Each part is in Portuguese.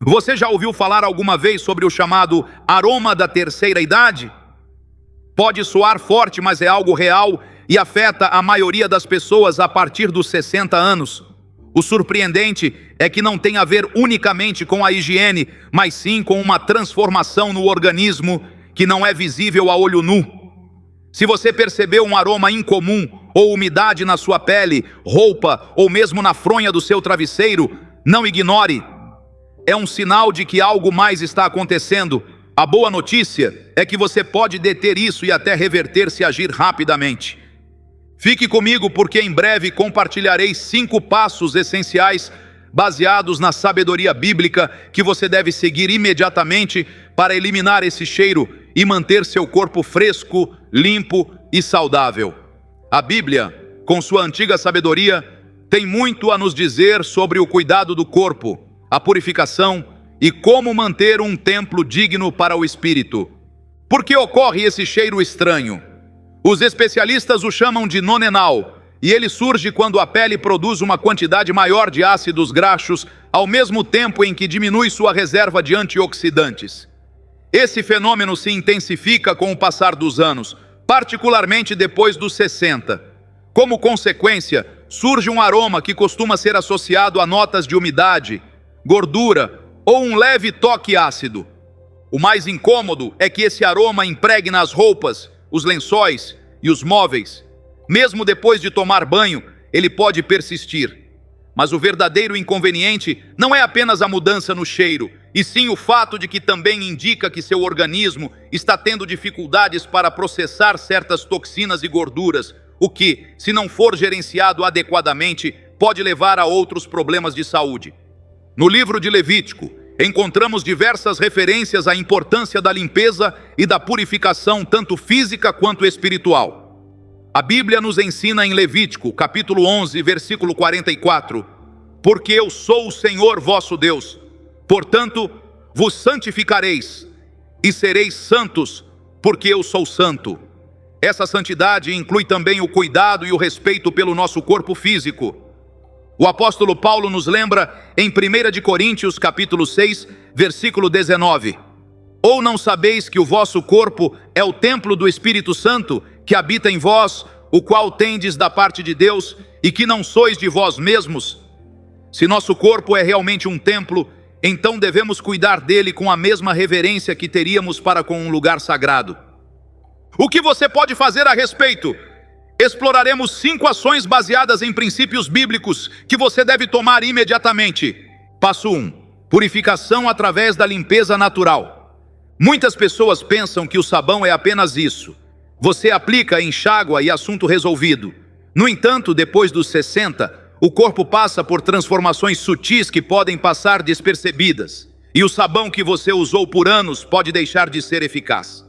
Você já ouviu falar alguma vez sobre o chamado aroma da terceira idade? Pode soar forte, mas é algo real e afeta a maioria das pessoas a partir dos 60 anos. O surpreendente é que não tem a ver unicamente com a higiene, mas sim com uma transformação no organismo que não é visível a olho nu. Se você percebeu um aroma incomum ou umidade na sua pele, roupa ou mesmo na fronha do seu travesseiro, não ignore. É um sinal de que algo mais está acontecendo. A boa notícia é que você pode deter isso e até reverter se agir rapidamente. Fique comigo porque em breve compartilharei 5 passos essenciais baseados na sabedoria bíblica que você deve seguir imediatamente para eliminar esse cheiro e manter seu corpo fresco, limpo e saudável. A Bíblia, com sua antiga sabedoria, tem muito a nos dizer sobre o cuidado do corpo, a purificação e como manter um templo digno para o espírito. Por que ocorre esse cheiro estranho? Os especialistas o chamam de nonenal, e ele surge quando a pele produz uma quantidade maior de ácidos graxos, ao mesmo tempo em que diminui sua reserva de antioxidantes. Esse fenômeno se intensifica com o passar dos anos, particularmente depois dos 60. Como consequência, surge um aroma que costuma ser associado a notas de umidade, gordura ou um leve toque ácido. O mais incômodo é que esse aroma impregna as roupas, os lençóis e os móveis. Mesmo depois de tomar banho, ele pode persistir. Mas o verdadeiro inconveniente não é apenas a mudança no cheiro, e sim o fato de que também indica que seu organismo está tendo dificuldades para processar certas toxinas e gorduras, o que, se não for gerenciado adequadamente, pode levar a outros problemas de saúde. No livro de Levítico, encontramos diversas referências à importância da limpeza e da purificação tanto física quanto espiritual. A Bíblia nos ensina em Levítico, capítulo 11, versículo 44, porque eu sou o Senhor vosso Deus, portanto, vos santificareis e sereis santos, porque eu sou santo. Essa santidade inclui também o cuidado e o respeito pelo nosso corpo físico. O apóstolo Paulo nos lembra em 1 de Coríntios, capítulo 6, versículo 19. Ou não sabeis que o vosso corpo é o templo do Espírito Santo, que habita em vós, o qual tendes da parte de Deus, e que não sois de vós mesmos? Se nosso corpo é realmente um templo, então devemos cuidar dele com a mesma reverência que teríamos para com um lugar sagrado. O que você pode fazer a respeito? Exploraremos 5 ações baseadas em princípios bíblicos que você deve tomar imediatamente. Passo 1. Purificação através da limpeza natural. Muitas pessoas pensam que o sabão é apenas isso. Você aplica, enxágua e assunto resolvido. No entanto, depois dos 60, o corpo passa por transformações sutis que podem passar despercebidas. E o sabão que você usou por anos pode deixar de ser eficaz.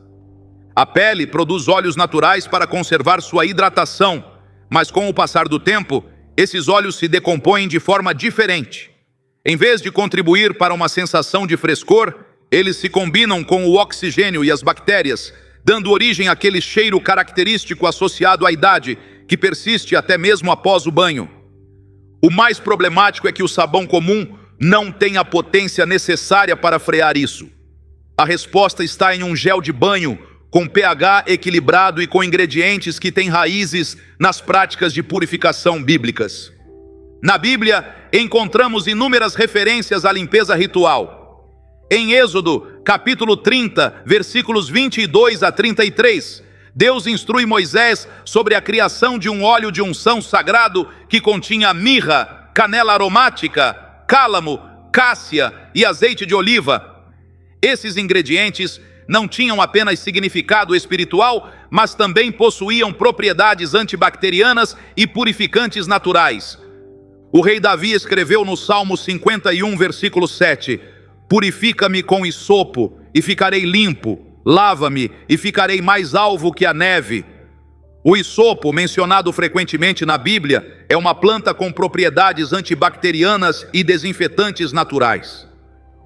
A pele produz óleos naturais para conservar sua hidratação, mas com o passar do tempo, esses óleos se decompõem de forma diferente. Em vez de contribuir para uma sensação de frescor, eles se combinam com o oxigênio e as bactérias, dando origem àquele cheiro característico associado à idade, que persiste até mesmo após o banho. O mais problemático é que o sabão comum não tem a potência necessária para frear isso. A resposta está em um gel de banho, com pH equilibrado e com ingredientes que têm raízes nas práticas de purificação bíblicas. Na Bíblia, encontramos inúmeras referências à limpeza ritual. Em Êxodo, capítulo 30, versículos 22 a 33, Deus instrui Moisés sobre a criação de um óleo de unção sagrado que continha mirra, canela aromática, cálamo, cássia e azeite de oliva. Esses ingredientes não tinham apenas significado espiritual, mas também possuíam propriedades antibacterianas e purificantes naturais. O rei Davi escreveu no Salmo 51, versículo 7, purifica-me com hisopo e ficarei limpo, lava-me e ficarei mais alvo que a neve. O hisopo, mencionado frequentemente na Bíblia, é uma planta com propriedades antibacterianas e desinfetantes naturais.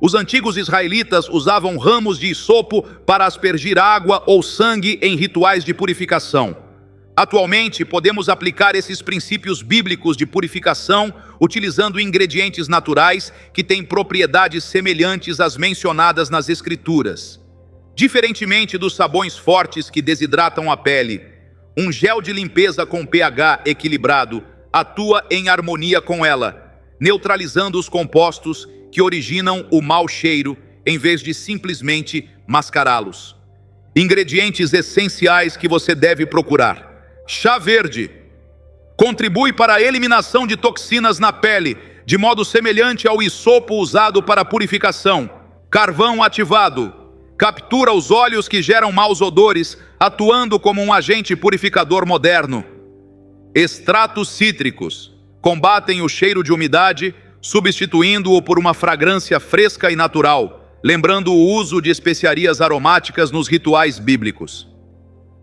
Os antigos israelitas usavam ramos de hisopo para aspergir água ou sangue em rituais de purificação. Atualmente, podemos aplicar esses princípios bíblicos de purificação utilizando ingredientes naturais que têm propriedades semelhantes às mencionadas nas Escrituras. Diferentemente dos sabões fortes que desidratam a pele, um gel de limpeza com pH equilibrado atua em harmonia com ela, neutralizando os compostos que originam o mau cheiro em vez de simplesmente mascará-los. Ingredientes essenciais que você deve procurar. Chá verde contribui para a eliminação de toxinas na pele, de modo semelhante ao hisopo usado para a purificação. Carvão ativado captura os óleos que geram maus odores, atuando como um agente purificador moderno. Extratos cítricos combatem o cheiro de umidade, substituindo-o por uma fragrância fresca e natural, lembrando o uso de especiarias aromáticas nos rituais bíblicos.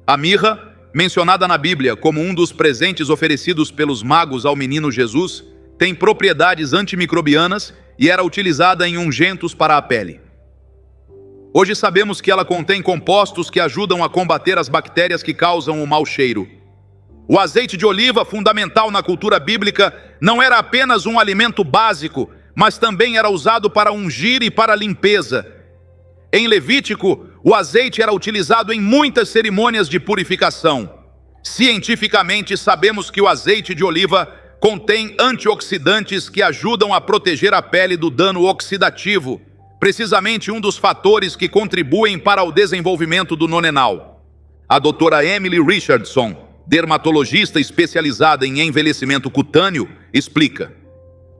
A mirra, mencionada na Bíblia como um dos presentes oferecidos pelos magos ao menino Jesus, tem propriedades antimicrobianas e era utilizada em unguentos para a pele. Hoje sabemos que ela contém compostos que ajudam a combater as bactérias que causam o mau cheiro. O azeite de oliva, fundamental na cultura bíblica, não era apenas um alimento básico, mas também era usado para ungir e para limpeza. Em Levítico, o azeite era utilizado em muitas cerimônias de purificação. Cientificamente, sabemos que o azeite de oliva contém antioxidantes que ajudam a proteger a pele do dano oxidativo, precisamente um dos fatores que contribuem para o desenvolvimento do nonenal. A doutora Emily Richardson, dermatologista especializada em envelhecimento cutâneo, explica: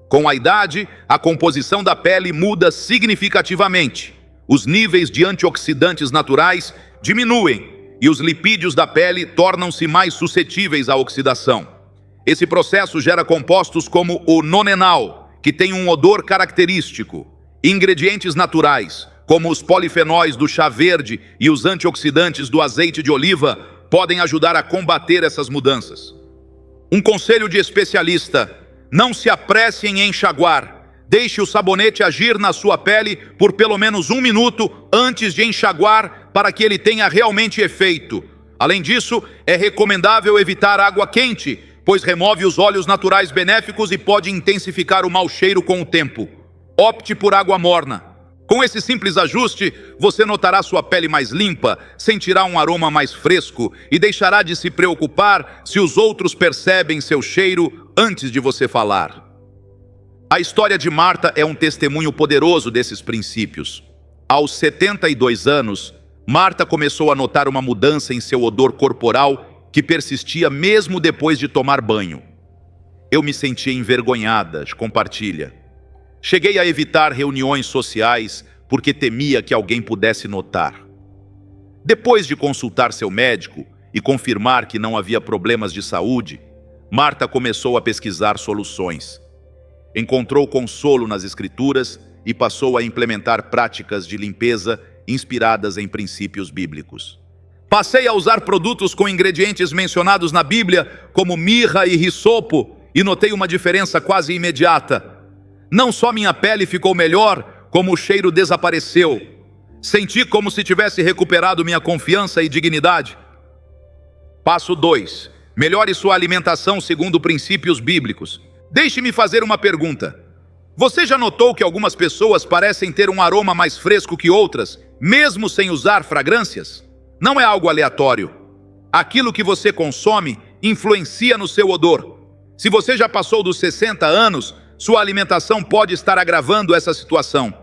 com a idade, a composição da pele muda significativamente. Os níveis de antioxidantes naturais diminuem e os lipídios da pele tornam-se mais suscetíveis à oxidação. Esse processo gera compostos como o nonenal, que tem um odor característico. Ingredientes naturais, como os polifenóis do chá verde e os antioxidantes do azeite de oliva, podem ajudar a combater essas mudanças. Um conselho de especialista: não se apresse em enxaguar. Deixe o sabonete agir na sua pele por pelo menos 1 minuto antes de enxaguar para que ele tenha realmente efeito. Além disso, é recomendável evitar água quente, pois remove os óleos naturais benéficos e pode intensificar o mau cheiro com o tempo. Opte por água morna. Com esse simples ajuste, você notará sua pele mais limpa, sentirá um aroma mais fresco e deixará de se preocupar se os outros percebem seu cheiro antes de você falar. A história de Marta é um testemunho poderoso desses princípios. Aos 72 anos, Marta começou a notar uma mudança em seu odor corporal que persistia mesmo depois de tomar banho. Eu me sentia envergonhada, compartilha. Cheguei a evitar reuniões sociais porque temia que alguém pudesse notar. Depois de consultar seu médico e confirmar que não havia problemas de saúde, Marta começou a pesquisar soluções. Encontrou consolo nas Escrituras e passou a implementar práticas de limpeza inspiradas em princípios bíblicos. Passei a usar produtos com ingredientes mencionados na Bíblia, como mirra e hisopo, e notei uma diferença quase imediata. Não só minha pele ficou melhor, como o cheiro desapareceu. Senti como se tivesse recuperado minha confiança e dignidade. Passo 2. Melhore sua alimentação segundo princípios bíblicos. Deixe-me fazer uma pergunta. Você já notou que algumas pessoas parecem ter um aroma mais fresco que outras, mesmo sem usar fragrâncias? Não é algo aleatório. Aquilo que você consome influencia no seu odor. Se você já passou dos 60 anos, sua alimentação pode estar agravando essa situação.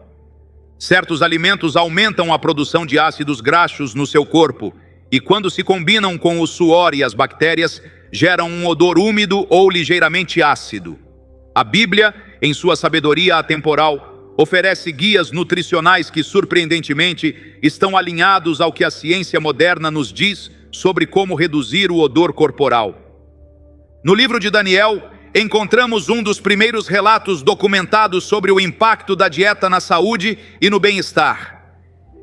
Certos alimentos aumentam a produção de ácidos graxos no seu corpo e, quando se combinam com o suor e as bactérias, geram um odor úmido ou ligeiramente ácido. A Bíblia, em sua sabedoria atemporal, oferece guias nutricionais que, surpreendentemente, estão alinhados ao que a ciência moderna nos diz sobre como reduzir o odor corporal. No livro de Daniel, encontramos um dos primeiros relatos documentados sobre o impacto da dieta na saúde e no bem-estar.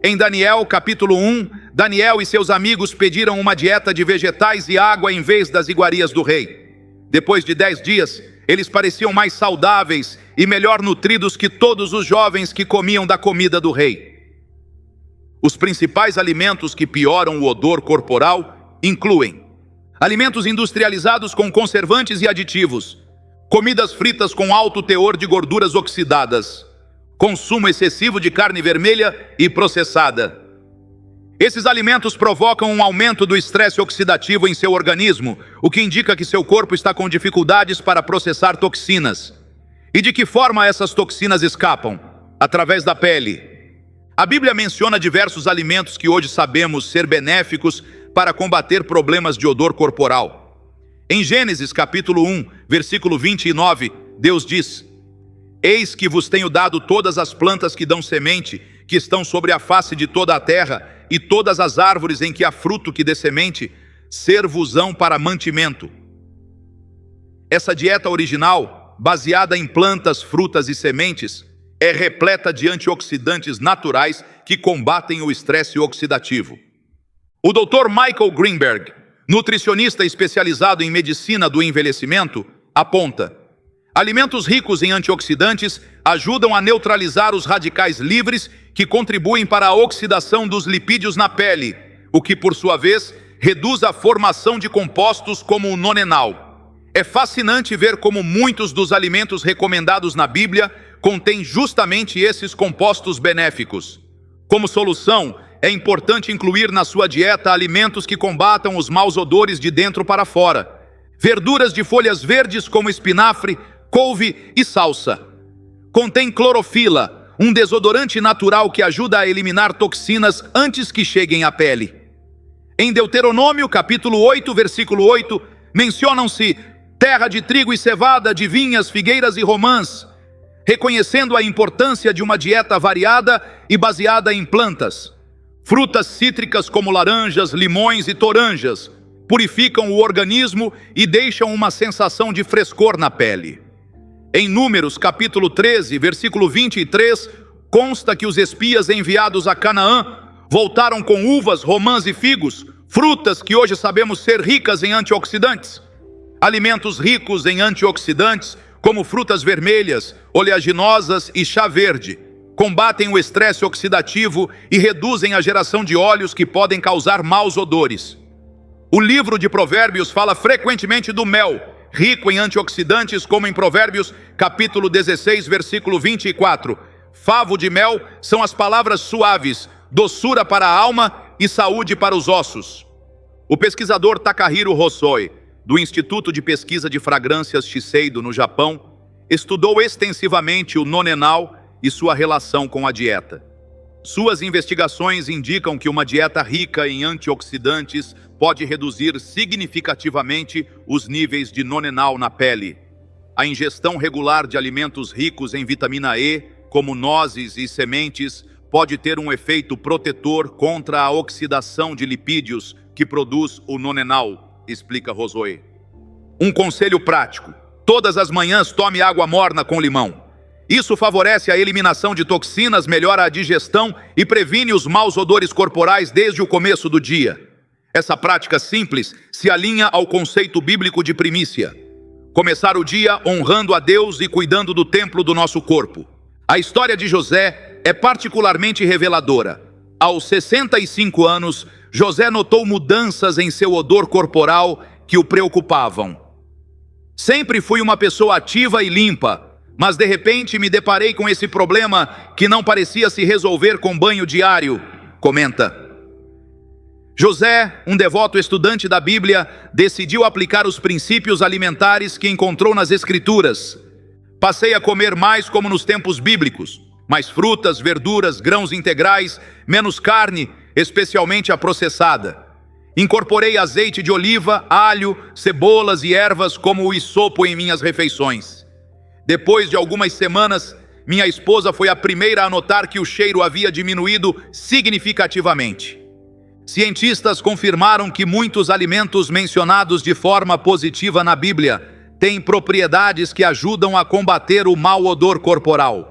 Em Daniel, capítulo 1, Daniel e seus amigos pediram uma dieta de vegetais e água em vez das iguarias do rei. Depois de 10 dias, eles pareciam mais saudáveis e melhor nutridos que todos os jovens que comiam da comida do rei. Os principais alimentos que pioram o odor corporal incluem alimentos industrializados com conservantes e aditivos, comidas fritas com alto teor de gorduras oxidadas, consumo excessivo de carne vermelha e processada. Esses alimentos provocam um aumento do estresse oxidativo em seu organismo, o que indica que seu corpo está com dificuldades para processar toxinas. E de que forma essas toxinas escapam? Através da pele. A Bíblia menciona diversos alimentos que hoje sabemos ser benéficos para combater problemas de odor corporal. Em Gênesis capítulo 1, versículo 29, Deus diz: Eis que vos tenho dado todas as plantas que dão semente, que estão sobre a face de toda a terra, e todas as árvores em que há fruto que dê semente, ser-vos-ão para mantimento. Essa dieta original, baseada em plantas, frutas e sementes, é repleta de antioxidantes naturais que combatem o estresse oxidativo. O Dr. Michael Greenberg, nutricionista especializado em medicina do envelhecimento, aponta: alimentos ricos em antioxidantes ajudam a neutralizar os radicais livres que contribuem para a oxidação dos lipídios na pele, o que, por sua vez, reduz a formação de compostos como o nonenal. É fascinante ver como muitos dos alimentos recomendados na Bíblia contêm justamente esses compostos benéficos. Como solução, é importante incluir na sua dieta alimentos que combatam os maus odores de dentro para fora. Verduras de folhas verdes como espinafre, couve e salsa. Contém clorofila, um desodorante natural que ajuda a eliminar toxinas antes que cheguem à pele. Em Deuteronômio, capítulo 8, versículo 8, mencionam-se terra de trigo e cevada, de vinhas, figueiras e romãs, reconhecendo a importância de uma dieta variada e baseada em plantas. Frutas cítricas como laranjas, limões e toranjas purificam o organismo e deixam uma sensação de frescor na pele. Em Números, capítulo 13, versículo 23, consta que os espias enviados a Canaã voltaram com uvas, romãs e figos, frutas que hoje sabemos ser ricas em antioxidantes. Alimentos ricos em antioxidantes, como frutas vermelhas, oleaginosas e chá verde, combatem o estresse oxidativo e reduzem a geração de óleos que podem causar maus odores. O livro de Provérbios fala frequentemente do mel, rico em antioxidantes, como em Provérbios, capítulo 16, versículo 24. Favo de mel são as palavras suaves, doçura para a alma e saúde para os ossos. O pesquisador Takahiro Hosoi, do Instituto de Pesquisa de Fragrâncias Shiseido, no Japão, estudou extensivamente o nonenal e sua relação com a dieta. Suas investigações indicam que uma dieta rica em antioxidantes pode reduzir significativamente os níveis de nonenal na pele. A ingestão regular de alimentos ricos em vitamina E, como nozes e sementes, pode ter um efeito protetor contra a oxidação de lipídios que produz o nonenal, explica Hosoi. Um conselho prático: todas as manhãs tome água morna com limão. Isso favorece a eliminação de toxinas, melhora a digestão e previne os maus odores corporais desde o começo do dia. Essa prática simples se alinha ao conceito bíblico de primícia. Começar o dia honrando a Deus e cuidando do templo do nosso corpo. A história de José é particularmente reveladora. Aos 65 anos, José notou mudanças em seu odor corporal que o preocupavam. Sempre fui uma pessoa ativa e limpa, mas de repente me deparei com esse problema que não parecia se resolver com banho diário, comenta. José, um devoto estudante da Bíblia, decidiu aplicar os princípios alimentares que encontrou nas Escrituras. Passei a comer mais como nos tempos bíblicos, mais frutas, verduras, grãos integrais, menos carne, especialmente a processada. Incorporei azeite de oliva, alho, cebolas e ervas como o isopo em minhas refeições. Depois de algumas semanas, minha esposa foi a primeira a notar que o cheiro havia diminuído significativamente. Cientistas confirmaram que muitos alimentos mencionados de forma positiva na Bíblia têm propriedades que ajudam a combater o mau odor corporal.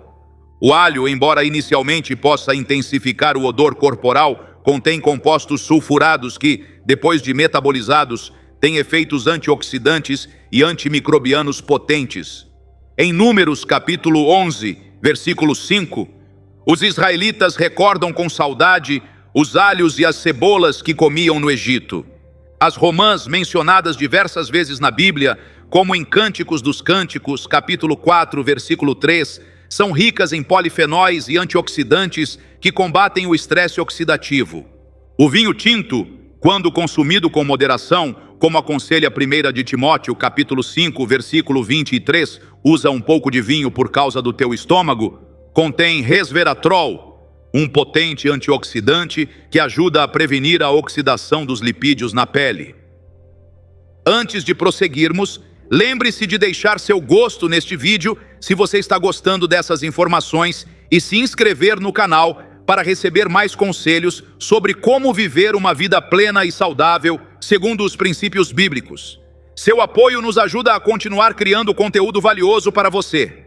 O alho, embora inicialmente possa intensificar o odor corporal, contém compostos sulfurados que, depois de metabolizados, têm efeitos antioxidantes e antimicrobianos potentes. Em Números capítulo 11, versículo 5, os israelitas recordam com saudade os alhos e as cebolas que comiam no Egito. As romãs, mencionadas diversas vezes na Bíblia, como em Cânticos dos Cânticos, capítulo 4, versículo 3, são ricas em polifenóis e antioxidantes que combatem o estresse oxidativo. O vinho tinto, quando consumido com moderação, como aconselha 1 de Timóteo, capítulo 5, versículo 23, usa um pouco de vinho por causa do teu estômago, contém resveratrol, um potente antioxidante que ajuda a prevenir a oxidação dos lipídios na pele. Antes de prosseguirmos, lembre-se de deixar seu gosto neste vídeo se você está gostando dessas informações e se inscrever no canal para receber mais conselhos sobre como viver uma vida plena e saudável segundo os princípios bíblicos. Seu apoio nos ajuda a continuar criando conteúdo valioso para você.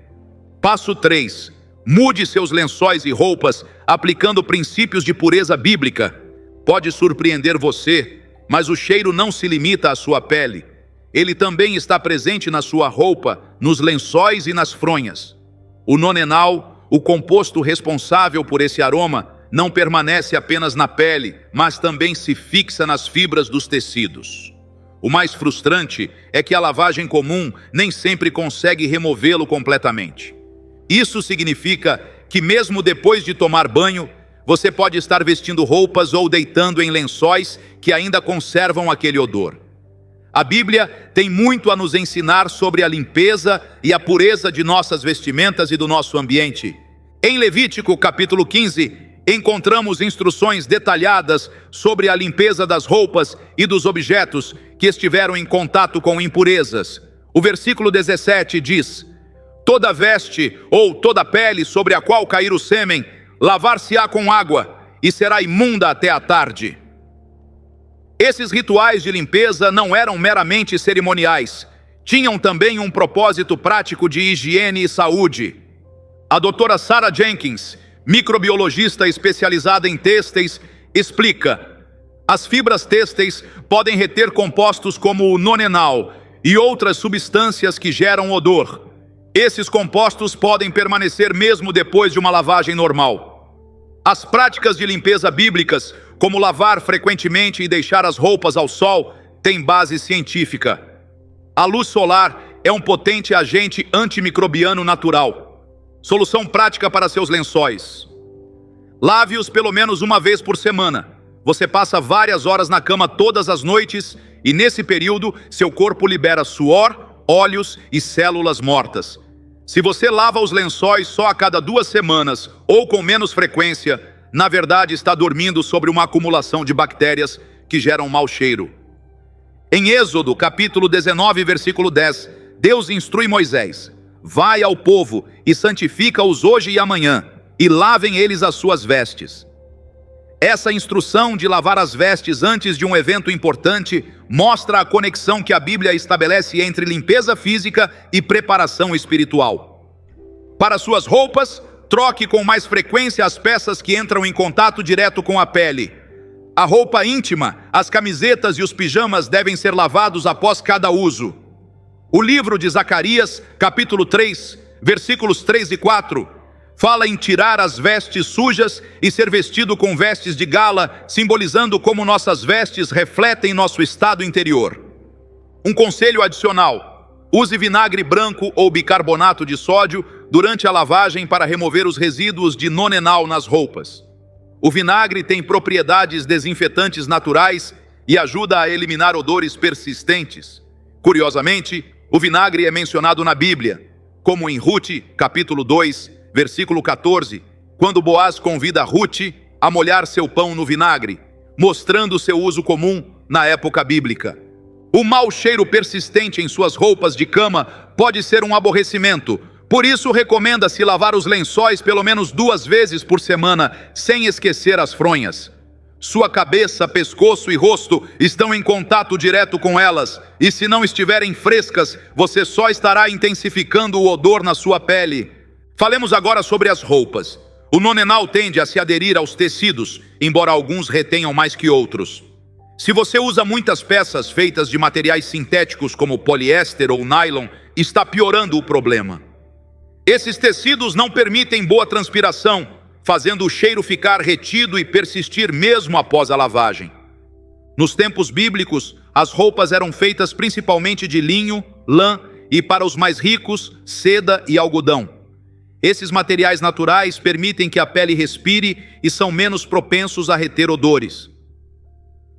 Passo 3. Mude seus lençóis e roupas aplicando princípios de pureza bíblica. Pode surpreender você, mas o cheiro não se limita à sua pele. Ele também está presente na sua roupa, nos lençóis e nas fronhas. O nonenal, o composto responsável por esse aroma, não permanece apenas na pele, mas também se fixa nas fibras dos tecidos. O mais frustrante é que a lavagem comum nem sempre consegue removê-lo completamente. Isso significa que mesmo depois de tomar banho, você pode estar vestindo roupas ou deitando em lençóis que ainda conservam aquele odor. A Bíblia tem muito a nos ensinar sobre a limpeza e a pureza de nossas vestimentas e do nosso ambiente. Em Levítico, capítulo 15, encontramos instruções detalhadas sobre a limpeza das roupas e dos objetos que estiveram em contato com impurezas. O versículo 17 diz: toda veste ou toda pele sobre a qual cair o sêmen, lavar-se-á com água e será imunda até a tarde. Esses rituais de limpeza não eram meramente cerimoniais, tinham também um propósito prático de higiene e saúde. A doutora Sarah Jenkins, microbiologista especializada em têxteis, explica: as fibras têxteis podem reter compostos como o nonenal e outras substâncias que geram odor. Esses compostos podem permanecer mesmo depois de uma lavagem normal. As práticas de limpeza bíblicas, como lavar frequentemente e deixar as roupas ao sol, têm base científica. A luz solar é um potente agente antimicrobiano natural. Solução prática para seus lençóis: lave-os pelo menos uma vez por semana. Você passa várias horas na cama todas as noites e nesse período seu corpo libera suor, óleos e células mortas. Se você lava os lençóis só a cada 2 semanas ou com menos frequência, na verdade está dormindo sobre uma acumulação de bactérias que geram mau cheiro. Em Êxodo, capítulo 19, versículo 10, Deus instrui Moisés: vai ao povo e santifica-os hoje e amanhã, e lavem eles as suas vestes. Essa instrução de lavar as vestes antes de um evento importante mostra a conexão que a Bíblia estabelece entre limpeza física e preparação espiritual. Para suas roupas, troque com mais frequência as peças que entram em contato direto com a pele. A roupa íntima, as camisetas e os pijamas devem ser lavados após cada uso. O livro de Zacarias, capítulo 3, versículos 3 e 4, fala em tirar as vestes sujas e ser vestido com vestes de gala, simbolizando como nossas vestes refletem nosso estado interior. Um conselho adicional: use vinagre branco ou bicarbonato de sódio durante a lavagem para remover os resíduos de nonenal nas roupas. O vinagre tem propriedades desinfetantes naturais e ajuda a eliminar odores persistentes. Curiosamente, o vinagre é mencionado na Bíblia, como em Ruth, capítulo 2, versículo 14, quando Boaz convida Ruth a molhar seu pão no vinagre, mostrando seu uso comum na época bíblica. O mau cheiro persistente em suas roupas de cama pode ser um aborrecimento, por isso recomenda-se lavar os lençóis pelo menos 2 vezes por semana, sem esquecer as fronhas. Sua cabeça, pescoço e rosto estão em contato direto com elas, e se não estiverem frescas, você só estará intensificando o odor na sua pele. Falemos agora sobre as roupas. O nonenal tende a se aderir aos tecidos, embora alguns retenham mais que outros. Se você usa muitas peças feitas de materiais sintéticos como poliéster ou nylon, está piorando o problema. Esses tecidos não permitem boa transpiração, fazendo o cheiro ficar retido e persistir mesmo após a lavagem. Nos tempos bíblicos, as roupas eram feitas principalmente de linho, lã e, para os mais ricos, seda e algodão. Esses materiais naturais permitem que a pele respire e são menos propensos a reter odores.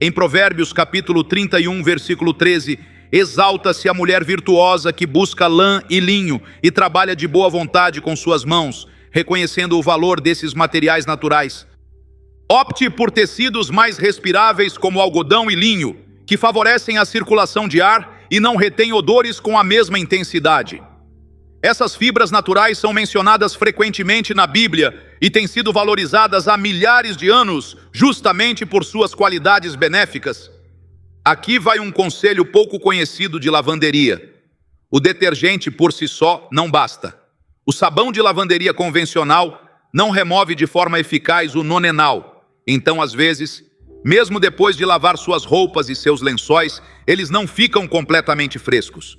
Em Provérbios capítulo 31, versículo 13, exalta-se a mulher virtuosa que busca lã e linho e trabalha de boa vontade com suas mãos, reconhecendo o valor desses materiais naturais. Opte por tecidos mais respiráveis como algodão e linho, que favorecem a circulação de ar e não retêm odores com a mesma intensidade. Essas fibras naturais são mencionadas frequentemente na Bíblia e têm sido valorizadas há milhares de anos, justamente por suas qualidades benéficas. Aqui vai um conselho pouco conhecido de lavanderia. O detergente por si só não basta. O sabão de lavanderia convencional não remove de forma eficaz o nonenal. Então, às vezes, mesmo depois de lavar suas roupas e seus lençóis, eles não ficam completamente frescos.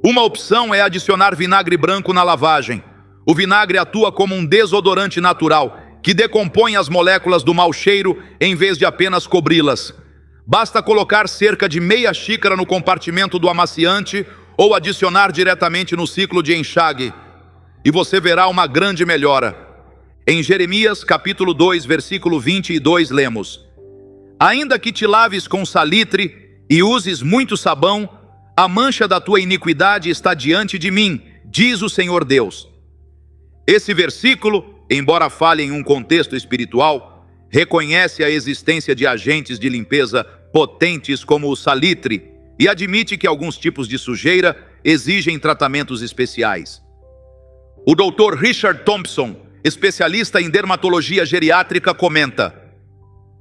Uma opção é adicionar vinagre branco na lavagem. O vinagre atua como um desodorante natural, que decompõe as moléculas do mau cheiro em vez de apenas cobri-las. Basta colocar cerca de meia xícara no compartimento do amaciante ou adicionar diretamente no ciclo de enxágue, e você verá uma grande melhora. Em Jeremias capítulo 2, versículo 22, lemos: Ainda que te laves com salitre e uses muito sabão, a mancha da tua iniquidade está diante de mim, diz o Senhor Deus. Esse versículo, embora fale em um contexto espiritual, reconhece a existência de agentes de limpeza potentes como o salitre e admite que alguns tipos de sujeira exigem tratamentos especiais. O Dr. Richard Thompson, especialista em dermatologia geriátrica, comenta: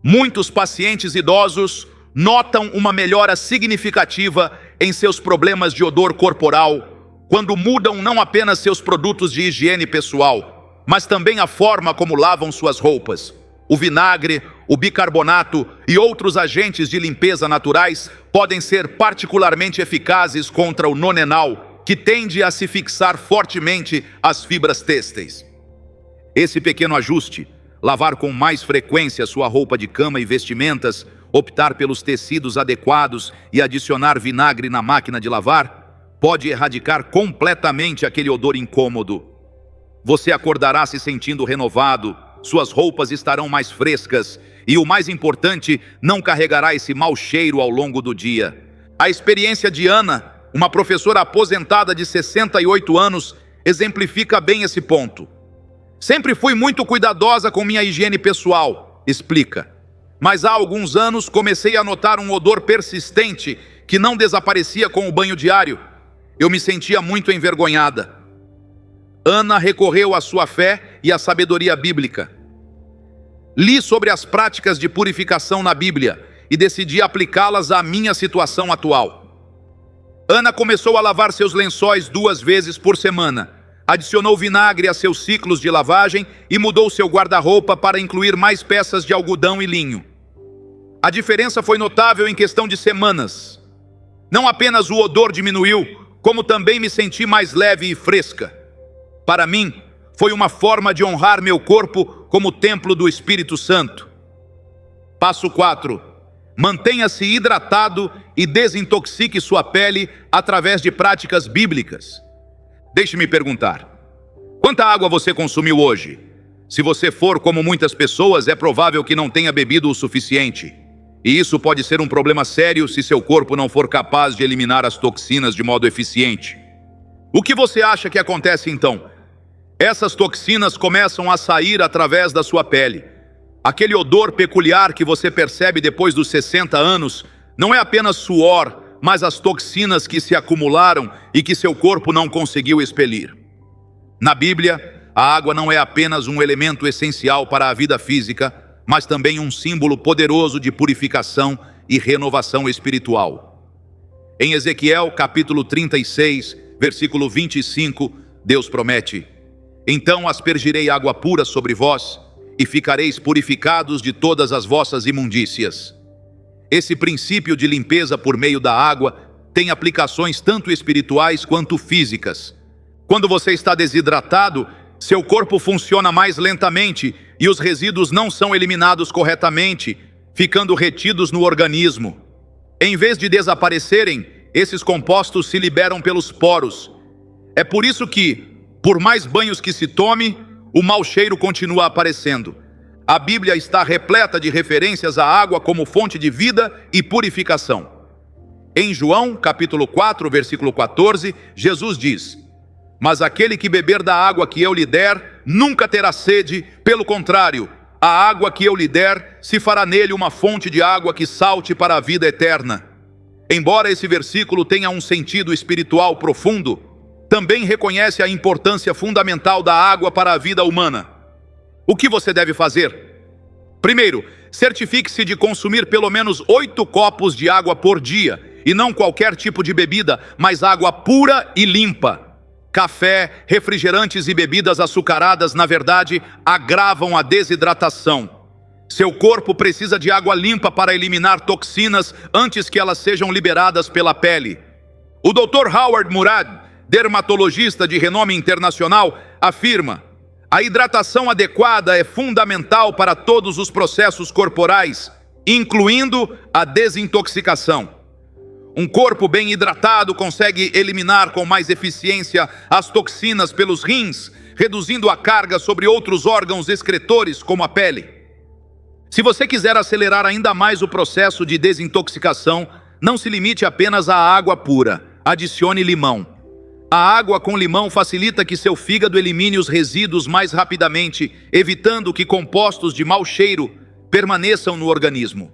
muitos pacientes idosos notam uma melhora significativa em seus problemas de odor corporal quando mudam não apenas seus produtos de higiene pessoal, mas também a forma como lavam suas roupas. O vinagre, o bicarbonato e outros agentes de limpeza naturais podem ser particularmente eficazes contra o nonenal, que tende a se fixar fortemente às fibras têxteis. Esse pequeno ajuste, lavar com mais frequência sua roupa de cama e vestimentas, optar pelos tecidos adequados e adicionar vinagre na máquina de lavar, pode erradicar completamente aquele odor incômodo. Você acordará se sentindo renovado, suas roupas estarão mais frescas e, o mais importante, não carregará esse mau cheiro ao longo do dia. A experiência de Ana, uma professora aposentada de 68 anos, exemplifica bem esse ponto. Sempre fui muito cuidadosa com minha higiene pessoal, explica. Mas há alguns anos comecei a notar um odor persistente que não desaparecia com o banho diário. Eu me sentia muito envergonhada. Ana recorreu à sua fé e à sabedoria bíblica. Li sobre as práticas de purificação na Bíblia e decidi aplicá-las à minha situação atual. Ana começou a lavar seus lençóis 2 vezes por semana, adicionou vinagre a seus ciclos de lavagem e mudou seu guarda-roupa para incluir mais peças de algodão e linho. A diferença foi notável em questão de semanas. Não apenas o odor diminuiu, como também me senti mais leve e fresca. Para mim, foi uma forma de honrar meu corpo como templo do Espírito Santo. Passo 4. Mantenha-se hidratado e desintoxique sua pele através de práticas bíblicas. Deixe-me perguntar: quanta água você consumiu hoje? Se você for como muitas pessoas, é provável que não tenha bebido o suficiente. E isso pode ser um problema sério se seu corpo não for capaz de eliminar as toxinas de modo eficiente. O que você acha que acontece então? Essas toxinas começam a sair através da sua pele. Aquele odor peculiar que você percebe depois dos 60 anos não é apenas suor, mas as toxinas que se acumularam e que seu corpo não conseguiu expelir. Na Bíblia, a água não é apenas um elemento essencial para a vida física, mas também um símbolo poderoso de purificação e renovação espiritual. Em Ezequiel capítulo 36, versículo 25, Deus promete: então aspergirei água pura sobre vós, e ficareis purificados de todas as vossas imundícias. Esse princípio de limpeza por meio da água tem aplicações tanto espirituais quanto físicas. Quando você está desidratado, seu corpo funciona mais lentamente e os resíduos não são eliminados corretamente, ficando retidos no organismo. Em vez de desaparecerem, esses compostos se liberam pelos poros. É por isso que, por mais banhos que se tome, o mau cheiro continua aparecendo. A Bíblia está repleta de referências à água como fonte de vida e purificação. Em João, capítulo 4, versículo 14, Jesus diz: "Mas aquele que beber da água que eu lhe der, nunca terá sede, pelo contrário, a água que eu lhe der se fará nele uma fonte de água que salte para a vida eterna." Embora esse versículo tenha um sentido espiritual profundo, também reconhece a importância fundamental da água para a vida humana. O que você deve fazer? Primeiro, certifique-se de consumir pelo menos 8 copos de água por dia, e não qualquer tipo de bebida, mas água pura e limpa. Café, refrigerantes e bebidas açucaradas, na verdade, agravam a desidratação. Seu corpo precisa de água limpa para eliminar toxinas antes que elas sejam liberadas pela pele. O Dr. Howard Murad, dermatologista de renome internacional, afirma: "A hidratação adequada é fundamental para todos os processos corporais, incluindo a desintoxicação. Um corpo bem hidratado consegue eliminar com mais eficiência as toxinas pelos rins, reduzindo a carga sobre outros órgãos excretores, como a pele." Se você quiser acelerar ainda mais o processo de desintoxicação, não se limite apenas à água pura. Adicione limão. A água com limão facilita que seu fígado elimine os resíduos mais rapidamente, evitando que compostos de mau cheiro permaneçam no organismo.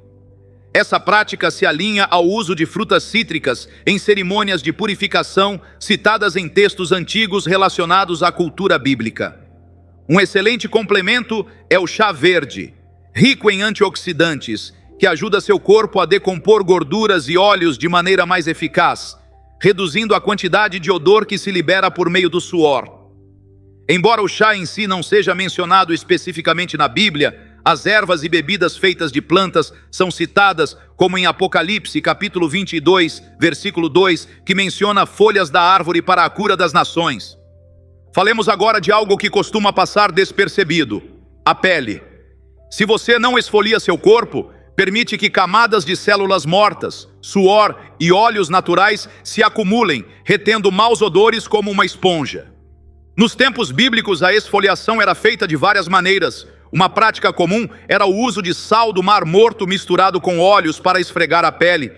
Essa prática se alinha ao uso de frutas cítricas em cerimônias de purificação citadas em textos antigos relacionados à cultura bíblica. Um excelente complemento é o chá verde, rico em antioxidantes, que ajuda seu corpo a decompor gorduras e óleos de maneira mais eficaz, reduzindo a quantidade de odor que se libera por meio do suor. Embora o chá em si não seja mencionado especificamente na Bíblia, as ervas e bebidas feitas de plantas são citadas, como em Apocalipse, capítulo 22, versículo 2, que menciona folhas da árvore para a cura das nações. Falemos agora de algo que costuma passar despercebido: a pele. Se você não esfolia seu corpo, permite que camadas de células mortas, suor e óleos naturais se acumulem, retendo maus odores como uma esponja. Nos tempos bíblicos, a esfoliação era feita de várias maneiras. Uma prática comum era o uso de sal do Mar Morto misturado com óleos para esfregar a pele.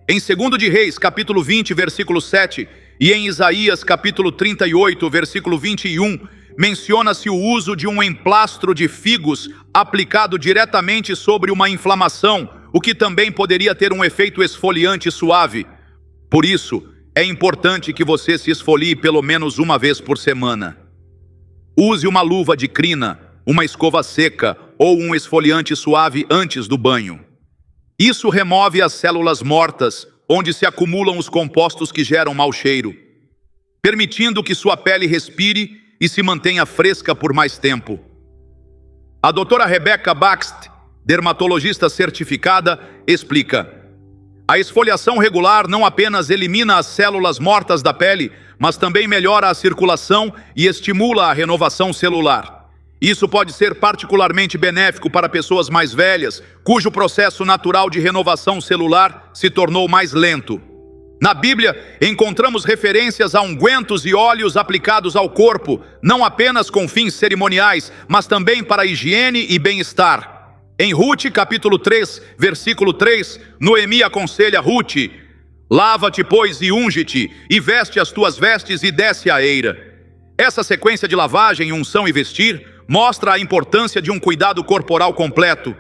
Em 2 de Reis, capítulo 20, versículo 7, e em Isaías, capítulo 38, versículo 21, menciona-se o uso de um emplastro de figos aplicado diretamente sobre uma inflamação, o que também poderia ter um efeito esfoliante suave. Por isso, é importante que você se esfolie pelo menos uma vez por semana. Use uma luva de crina, uma escova seca ou um esfoliante suave antes do banho. Isso remove as células mortas, onde se acumulam os compostos que geram mau cheiro, permitindo que sua pele respire e se mantenha fresca por mais tempo. A doutora Rebecca Bakst, dermatologista certificada, explica: a esfoliação regular não apenas elimina as células mortas da pele, mas também melhora a circulação e estimula a renovação celular. Isso pode ser particularmente benéfico para pessoas mais velhas, cujo processo natural de renovação celular se tornou mais lento. Na Bíblia, encontramos referências a ungüentos e óleos aplicados ao corpo, não apenas com fins cerimoniais, mas também para higiene e bem-estar. Em Rute, capítulo 3, versículo 3, Noemi aconselha Rute: "Lava-te, pois, e unge-te, e veste as tuas vestes e desce a eira." Essa sequência de lavagem, unção e vestir mostra a importância de um cuidado corporal completo.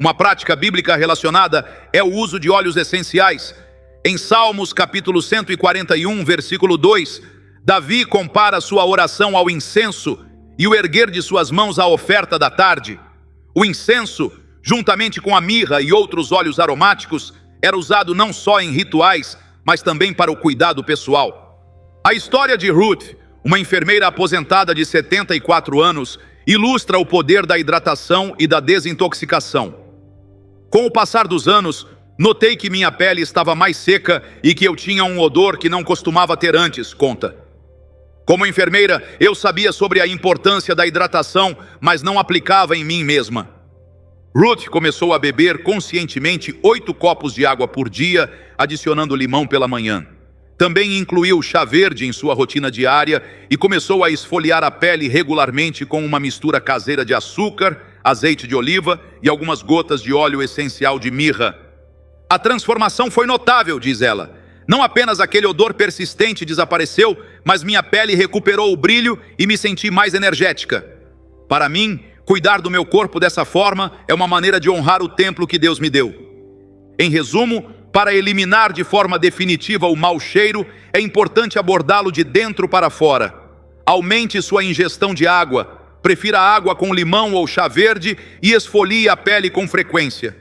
Uma prática bíblica relacionada é o uso de óleos essenciais. Em Salmos, capítulo 141, versículo 2, Davi compara sua oração ao incenso e o erguer de suas mãos à oferta da tarde. O incenso, juntamente com a mirra e outros óleos aromáticos, era usado não só em rituais, mas também para o cuidado pessoal. A história de Ruth, uma enfermeira aposentada de 74 anos, ilustra o poder da hidratação e da desintoxicação. Com o passar dos anos, notei que minha pele estava mais seca e que eu tinha um odor que não costumava ter antes, conta. Como enfermeira, eu sabia sobre a importância da hidratação, mas não aplicava em mim mesma. Ruth começou a beber conscientemente 8 copos de água por dia, adicionando limão pela manhã. Também incluiu chá verde em sua rotina diária e começou a esfoliar a pele regularmente com uma mistura caseira de açúcar, azeite de oliva e algumas gotas de óleo essencial de mirra. A transformação foi notável, diz ela. Não apenas aquele odor persistente desapareceu, mas minha pele recuperou o brilho e me senti mais energética. Para mim, cuidar do meu corpo dessa forma é uma maneira de honrar o templo que Deus me deu. Em resumo, para eliminar de forma definitiva o mau cheiro, é importante abordá-lo de dentro para fora. Aumente sua ingestão de água, prefira água com limão ou chá verde e esfolie a pele com frequência.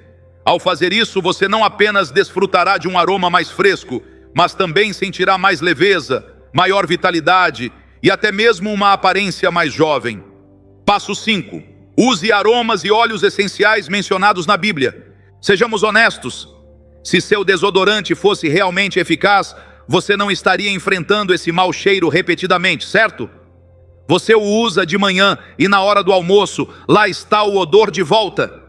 Ao fazer isso, você não apenas desfrutará de um aroma mais fresco, mas também sentirá mais leveza, maior vitalidade e até mesmo uma aparência mais jovem. Passo 5. Use aromas e óleos essenciais mencionados na Bíblia. Sejamos honestos. Se seu desodorante fosse realmente eficaz, você não estaria enfrentando esse mau cheiro repetidamente, certo? Você o usa de manhã e na hora do almoço, lá está o odor de volta.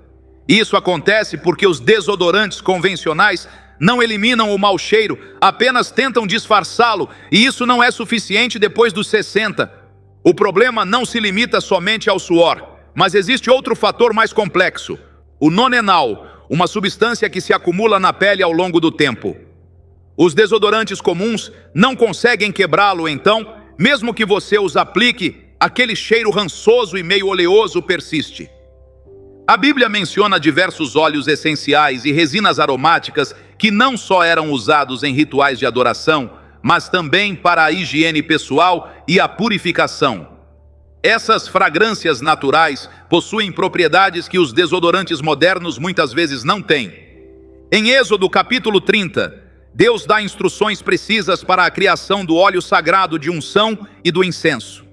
Isso acontece porque os desodorantes convencionais não eliminam o mau cheiro, apenas tentam disfarçá-lo, e isso não é suficiente depois dos 60. O problema não se limita somente ao suor, mas existe outro fator mais complexo: o nonenal, uma substância que se acumula na pele ao longo do tempo. Os desodorantes comuns não conseguem quebrá-lo, então, mesmo que você os aplique, aquele cheiro rançoso e meio oleoso persiste. A Bíblia menciona diversos óleos essenciais e resinas aromáticas que não só eram usados em rituais de adoração, mas também para a higiene pessoal e a purificação. Essas fragrâncias naturais possuem propriedades que os desodorantes modernos muitas vezes não têm. Em Êxodo capítulo 30, Deus dá instruções precisas para a criação do óleo sagrado de unção e do incenso.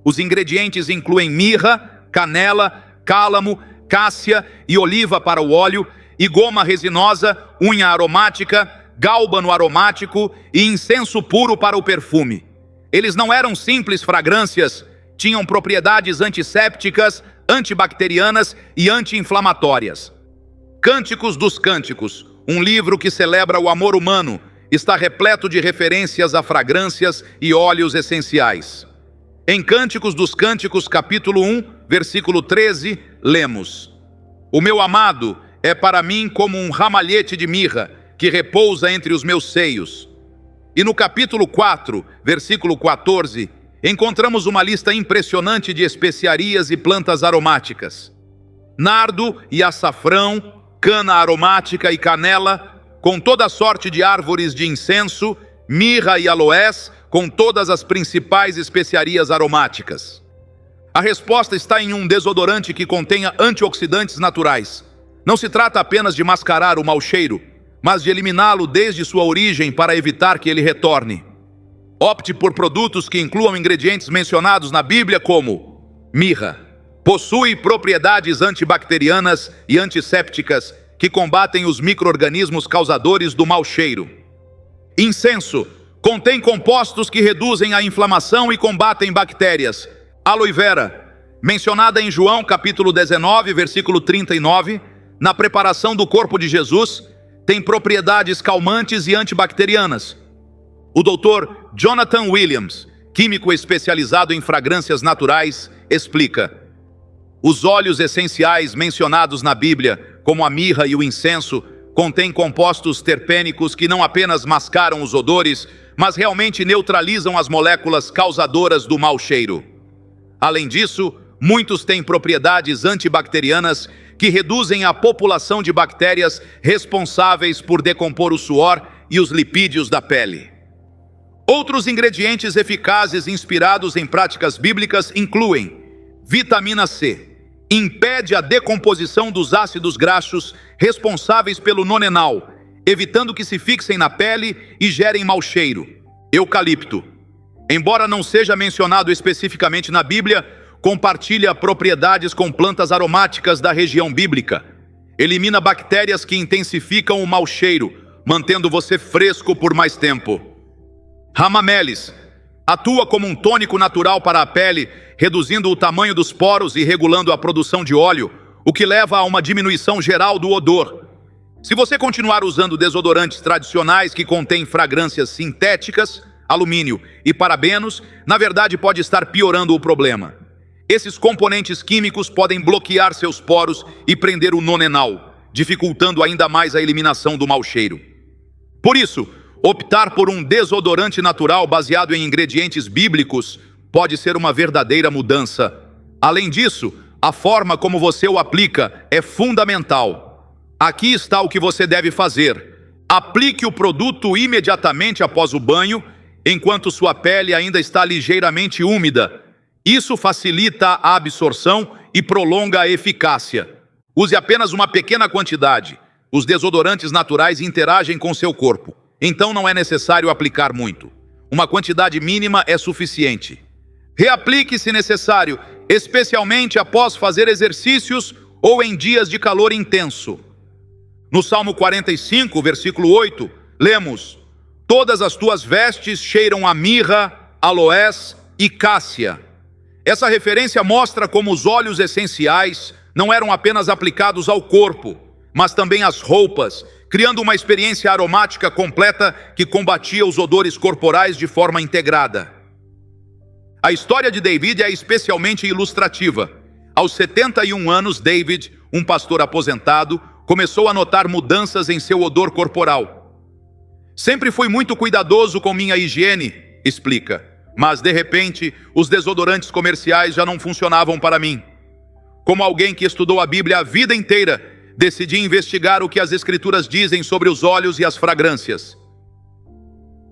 Os ingredientes incluem mirra, canela, cálamo, cássia e oliva para o óleo, e goma resinosa, unha aromática, gálbano aromático e incenso puro para o perfume. Eles não eram simples fragrâncias, tinham propriedades antissépticas, antibacterianas e anti-inflamatórias. Cânticos dos Cânticos, um livro que celebra o amor humano, está repleto de referências a fragrâncias e óleos essenciais. Em Cânticos dos Cânticos, capítulo 1, versículo 13, lemos: O meu amado é para mim como um ramalhete de mirra, que repousa entre os meus seios. E no capítulo 4, versículo 14, encontramos uma lista impressionante de especiarias e plantas aromáticas: nardo e açafrão, cana aromática e canela, com toda sorte de árvores de incenso, mirra e aloés, com todas as principais especiarias aromáticas. A resposta está em um desodorante que contenha antioxidantes naturais. Não se trata apenas de mascarar o mau cheiro, mas de eliminá-lo desde sua origem para evitar que ele retorne. Opte por produtos que incluam ingredientes mencionados na Bíblia como mirra. Possui propriedades antibacterianas e antissépticas que combatem os micro-organismos causadores do mau cheiro. Incenso. Contém compostos que reduzem a inflamação e combatem bactérias. Aloe vera. Mencionada em João capítulo 19, versículo 39, na preparação do corpo de Jesus, tem propriedades calmantes e antibacterianas. O Dr. Jonathan Williams, químico especializado em fragrâncias naturais, explica: os óleos essenciais mencionados na Bíblia, como a mirra e o incenso, contêm compostos terpênicos que não apenas mascaram os odores, mas realmente neutralizam as moléculas causadoras do mau cheiro. Além disso, muitos têm propriedades antibacterianas que reduzem a população de bactérias responsáveis por decompor o suor e os lipídios da pele. Outros ingredientes eficazes inspirados em práticas bíblicas incluem vitamina C. Impede a decomposição dos ácidos graxos responsáveis pelo nonenal, evitando que se fixem na pele e gerem mau cheiro. Eucalipto. Embora não seja mencionado especificamente na Bíblia, compartilha propriedades com plantas aromáticas da região bíblica. Elimina bactérias que intensificam o mau cheiro, mantendo você fresco por mais tempo. Hamamelis. Atua como um tônico natural para a pele, reduzindo o tamanho dos poros e regulando a produção de óleo, o que leva a uma diminuição geral do odor. Se você continuar usando desodorantes tradicionais que contêm fragrâncias sintéticas, alumínio e parabenos, na verdade pode estar piorando o problema. Esses componentes químicos podem bloquear seus poros e prender o nonenal, dificultando ainda mais a eliminação do mau cheiro. Por isso, optar por um desodorante natural baseado em ingredientes bíblicos pode ser uma verdadeira mudança. Além disso, a forma como você o aplica é fundamental. Aqui está o que você deve fazer. Aplique o produto imediatamente após o banho, enquanto sua pele ainda está ligeiramente úmida. Isso facilita a absorção e prolonga a eficácia. Use apenas uma pequena quantidade. Os desodorantes naturais interagem com seu corpo, então não é necessário aplicar muito. Uma quantidade mínima é suficiente. Reaplique se necessário, especialmente após fazer exercícios ou em dias de calor intenso. No Salmo 45, versículo 8, lemos: "Todas as tuas vestes cheiram a mirra, aloés e cássia." Essa referência mostra como os óleos essenciais não eram apenas aplicados ao corpo, mas também às roupas, criando uma experiência aromática completa que combatia os odores corporais de forma integrada. A história de David é especialmente ilustrativa. Aos 71 anos, David, um pastor aposentado, começou a notar mudanças em seu odor corporal. "Sempre fui muito cuidadoso com minha higiene", explica, "mas de repente os desodorantes comerciais já não funcionavam para mim. Como alguém que estudou a Bíblia a vida inteira, decidi investigar o que as Escrituras dizem sobre os óleos e as fragrâncias."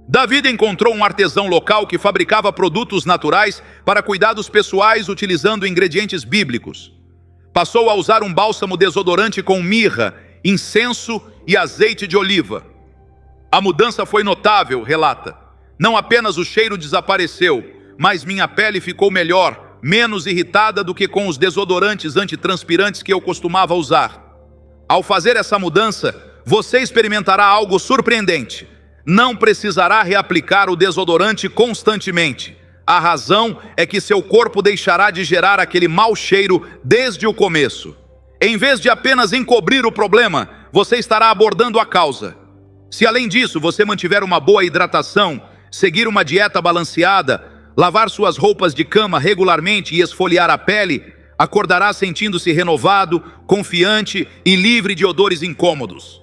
David encontrou um artesão local que fabricava produtos naturais para cuidados pessoais utilizando ingredientes bíblicos. Passou a usar um bálsamo desodorante com mirra, incenso e azeite de oliva. A mudança foi notável, relata. "Não apenas o cheiro desapareceu, mas minha pele ficou melhor, menos irritada do que com os desodorantes antitranspirantes que eu costumava usar." Ao fazer essa mudança, você experimentará algo surpreendente. Não precisará reaplicar o desodorante constantemente. A razão é que seu corpo deixará de gerar aquele mau cheiro desde o começo. Em vez de apenas encobrir o problema, você estará abordando a causa. Se além disso você mantiver uma boa hidratação, seguir uma dieta balanceada, lavar suas roupas de cama regularmente e esfoliar a pele, acordará sentindo-se renovado, confiante e livre de odores incômodos.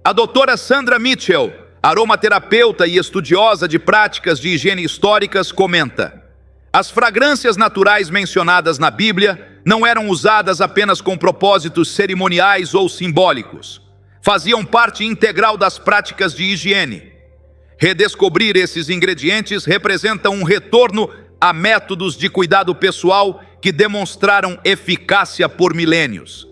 A doutora Sandra Mitchell, aromaterapeuta e estudiosa de práticas de higiene históricas, comenta: "As fragrâncias naturais mencionadas na Bíblia não eram usadas apenas com propósitos cerimoniais ou simbólicos. Faziam parte integral das práticas de higiene. Redescobrir esses ingredientes representa um retorno a métodos de cuidado pessoal que demonstraram eficácia por milênios."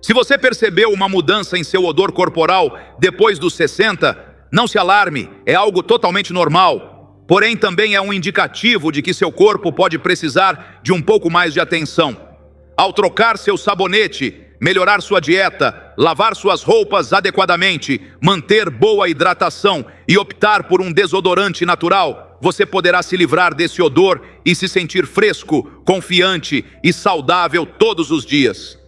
Se você percebeu uma mudança em seu odor corporal depois dos 60, não se alarme, é algo totalmente normal. Porém, também é um indicativo de que seu corpo pode precisar de um pouco mais de atenção. Ao trocar seu sabonete, melhorar sua dieta, lavar suas roupas adequadamente, manter boa hidratação e optar por um desodorante natural, você poderá se livrar desse odor e se sentir fresco, confiante e saudável todos os dias.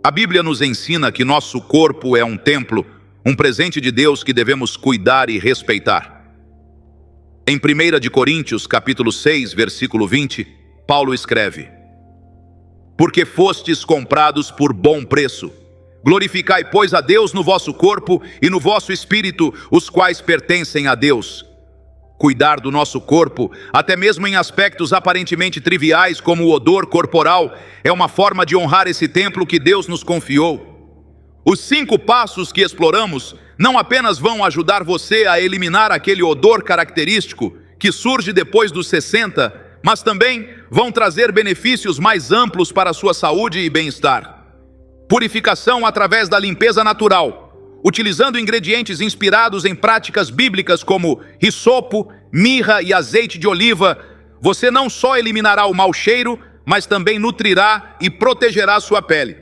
A Bíblia nos ensina que nosso corpo é um templo, um presente de Deus que devemos cuidar e respeitar. Em 1 de Coríntios, capítulo 6, versículo 20, Paulo escreve: "Porque fostes comprados por bom preço. Glorificai, pois, a Deus no vosso corpo e no vosso espírito, os quais pertencem a Deus." Cuidar do nosso corpo, até mesmo em aspectos aparentemente triviais como o odor corporal, é uma forma de honrar esse templo que Deus nos confiou. Os 5 passos que exploramos não apenas vão ajudar você a eliminar aquele odor característico que surge depois dos 60, mas também vão trazer benefícios mais amplos para a sua saúde e bem-estar. Purificação através da limpeza natural. Utilizando ingredientes inspirados em práticas bíblicas como hisopo, mirra e azeite de oliva, você não só eliminará o mau cheiro, mas também nutrirá e protegerá sua pele.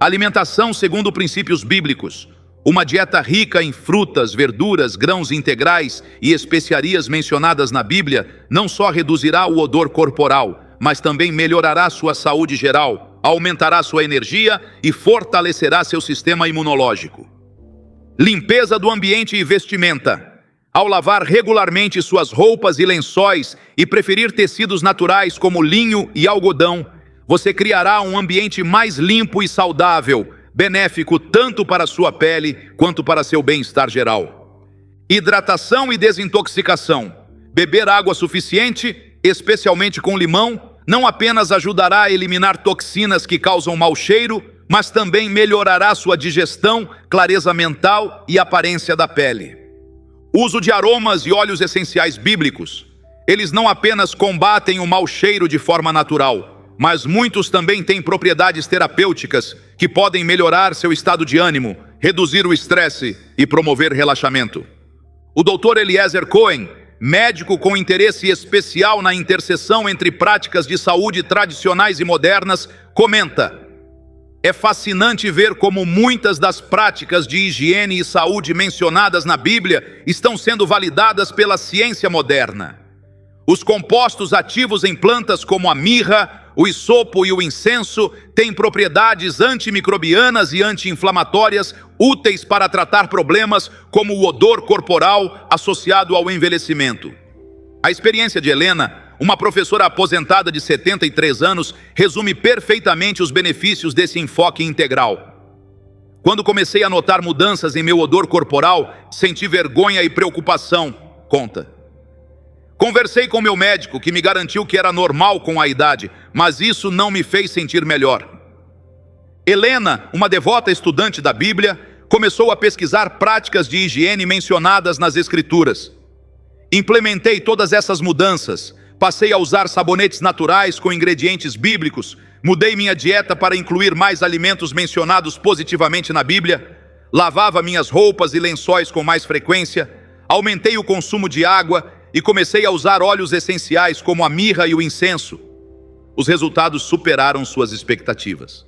Alimentação segundo princípios bíblicos. Uma dieta rica em frutas, verduras, grãos integrais e especiarias mencionadas na Bíblia não só reduzirá o odor corporal, mas também melhorará sua saúde geral, aumentará sua energia e fortalecerá seu sistema imunológico. Limpeza do ambiente e vestimenta. Ao lavar regularmente suas roupas e lençóis e preferir tecidos naturais como linho e algodão, você criará um ambiente mais limpo e saudável, benéfico tanto para sua pele quanto para seu bem-estar geral. Hidratação e desintoxicação. Beber água suficiente, especialmente com limão, não apenas ajudará a eliminar toxinas que causam mau cheiro, mas também melhorará sua digestão, clareza mental e aparência da pele. Uso de aromas e óleos essenciais bíblicos. Eles não apenas combatem o mau cheiro de forma natural, mas muitos também têm propriedades terapêuticas que podem melhorar seu estado de ânimo, reduzir o estresse e promover relaxamento. O Dr. Eliezer Cohen, médico com interesse especial na interseção entre práticas de saúde tradicionais e modernas, comenta: é fascinante ver como muitas das práticas de higiene e saúde mencionadas na Bíblia estão sendo validadas pela ciência moderna. Os compostos ativos em plantas como a mirra, o isopo e o incenso têm propriedades antimicrobianas e anti-inflamatórias úteis para tratar problemas como o odor corporal associado ao envelhecimento. A experiência de Helena, uma professora aposentada de 73 anos, resume perfeitamente os benefícios desse enfoque integral. Quando comecei a notar mudanças em meu odor corporal, senti vergonha e preocupação, conta. Conversei com meu médico, que me garantiu que era normal com a idade, mas isso não me fez sentir melhor. Helena, uma devota estudante da Bíblia, começou a pesquisar práticas de higiene mencionadas nas Escrituras. Implementei todas essas mudanças. Passei a usar sabonetes naturais com ingredientes bíblicos, mudei minha dieta para incluir mais alimentos mencionados positivamente na Bíblia, lavava minhas roupas e lençóis com mais frequência, aumentei o consumo de água e comecei a usar óleos essenciais como a mirra e o incenso. Os resultados superaram suas expectativas.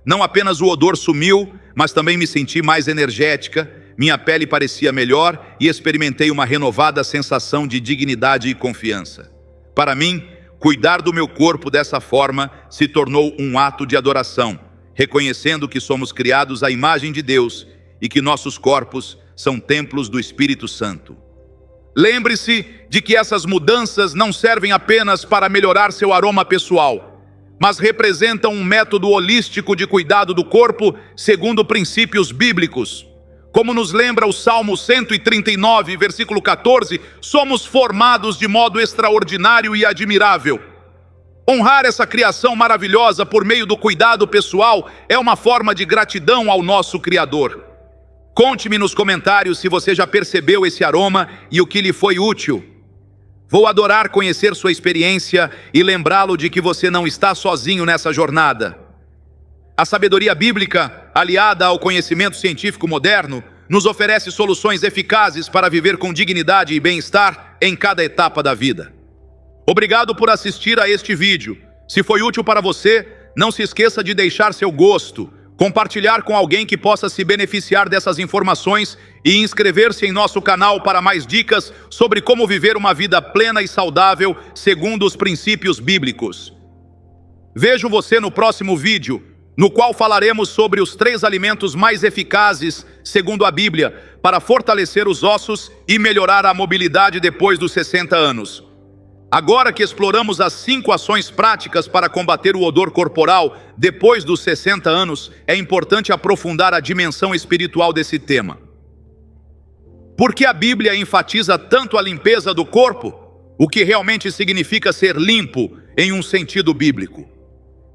Não apenas o odor sumiu, mas também me senti mais energética, minha pele parecia melhor e experimentei uma renovada sensação de dignidade e confiança. Para mim, cuidar do meu corpo dessa forma se tornou um ato de adoração, reconhecendo que somos criados à imagem de Deus e que nossos corpos são templos do Espírito Santo. Lembre-se de que essas mudanças não servem apenas para melhorar seu aroma pessoal, mas representam um método holístico de cuidado do corpo segundo princípios bíblicos. Como nos lembra o Salmo 139, versículo 14, somos formados de modo extraordinário e admirável. Honrar essa criação maravilhosa por meio do cuidado pessoal é uma forma de gratidão ao nosso Criador. Conte-me nos comentários se você já percebeu esse aroma e o que lhe foi útil. Vou adorar conhecer sua experiência e lembrá-lo de que você não está sozinho nessa jornada. A sabedoria bíblica, aliada ao conhecimento científico moderno, nos oferece soluções eficazes para viver com dignidade e bem-estar em cada etapa da vida. Obrigado por assistir a este vídeo. Se foi útil para você, não se esqueça de deixar seu gosto, compartilhar com alguém que possa se beneficiar dessas informações e inscrever-se em nosso canal para mais dicas sobre como viver uma vida plena e saudável segundo os princípios bíblicos. Vejo você no próximo vídeo, no qual falaremos sobre os 3 alimentos mais eficazes, segundo a Bíblia, para fortalecer os ossos e melhorar a mobilidade depois dos 60 anos. Agora que exploramos as 5 ações práticas para combater o odor corporal depois dos 60 anos, é importante aprofundar a dimensão espiritual desse tema. Por que a Bíblia enfatiza tanto a limpeza do corpo? O que realmente significa ser limpo em um sentido bíblico?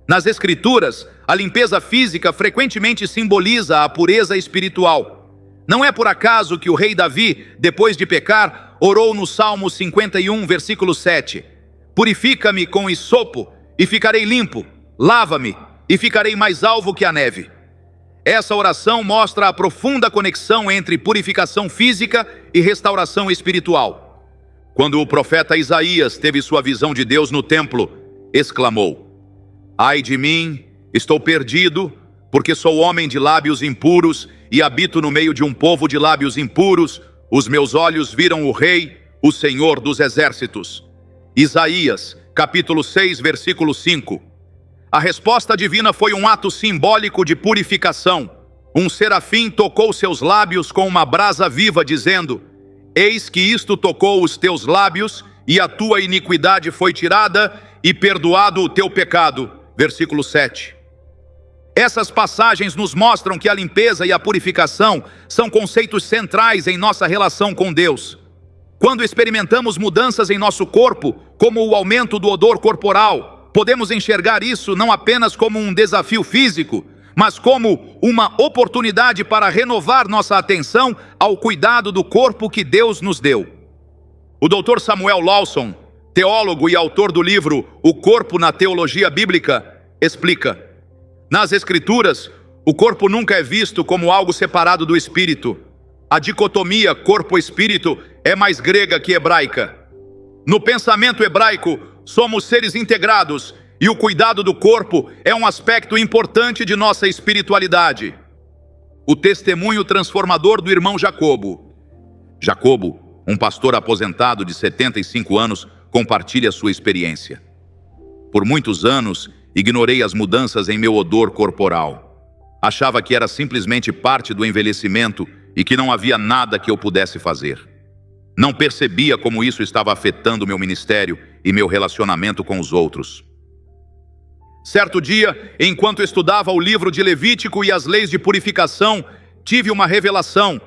Nas Escrituras, a limpeza física frequentemente simboliza a pureza espiritual. Não é por acaso que o rei Davi, depois de pecar, orou no Salmo 51, versículo 7. Purifica-me com isopo e ficarei limpo, lava-me e ficarei mais alvo que a neve. Essa oração mostra a profunda conexão entre purificação física e restauração espiritual. Quando o profeta Isaías teve sua visão de Deus no templo, exclamou: ai de mim, estou perdido, porque sou homem de lábios impuros e habito no meio de um povo de lábios impuros. Os meus olhos viram o Rei, o Senhor dos Exércitos. Isaías, capítulo 6, versículo 5. A resposta divina foi um ato simbólico de purificação. Um serafim tocou seus lábios com uma brasa viva, dizendo: eis que isto tocou os teus lábios, e a tua iniquidade foi tirada, e perdoado o teu pecado. Versículo 7. Essas passagens nos mostram que a limpeza e a purificação são conceitos centrais em nossa relação com Deus. Quando experimentamos mudanças em nosso corpo, como o aumento do odor corporal, podemos enxergar isso não apenas como um desafio físico, mas como uma oportunidade para renovar nossa atenção ao cuidado do corpo que Deus nos deu. O Dr. Samuel Lawson, teólogo e autor do livro O Corpo na Teologia Bíblica, explica: nas Escrituras, o corpo nunca é visto como algo separado do espírito. A dicotomia corpo-espírito é mais grega que hebraica. No pensamento hebraico, somos seres integrados, e o cuidado do corpo é um aspecto importante de nossa espiritualidade. O testemunho transformador do irmão Jacobo. Jacobo, um pastor aposentado de 75 anos, compartilha sua experiência. Por muitos anos, ignorei as mudanças em meu odor corporal. Achava que era simplesmente parte do envelhecimento e que não havia nada que eu pudesse fazer. Não percebia como isso estava afetando meu ministério e meu relacionamento com os outros. Certo dia, enquanto estudava o livro de Levítico e as leis de purificação, tive uma revelação.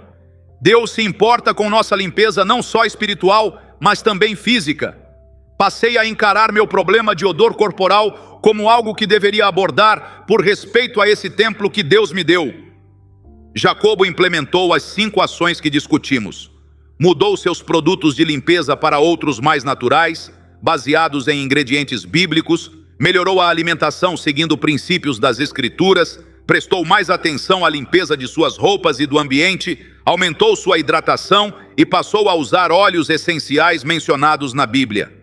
Deus se importa com nossa limpeza não só espiritual, mas também física. Passei a encarar meu problema de odor corporal como algo que deveria abordar por respeito a esse templo que Deus me deu. Jacobo implementou as 5 ações que discutimos. Mudou seus produtos de limpeza para outros mais naturais, baseados em ingredientes bíblicos, melhorou a alimentação seguindo princípios das Escrituras, prestou mais atenção à limpeza de suas roupas e do ambiente, aumentou sua hidratação e passou a usar óleos essenciais mencionados na Bíblia.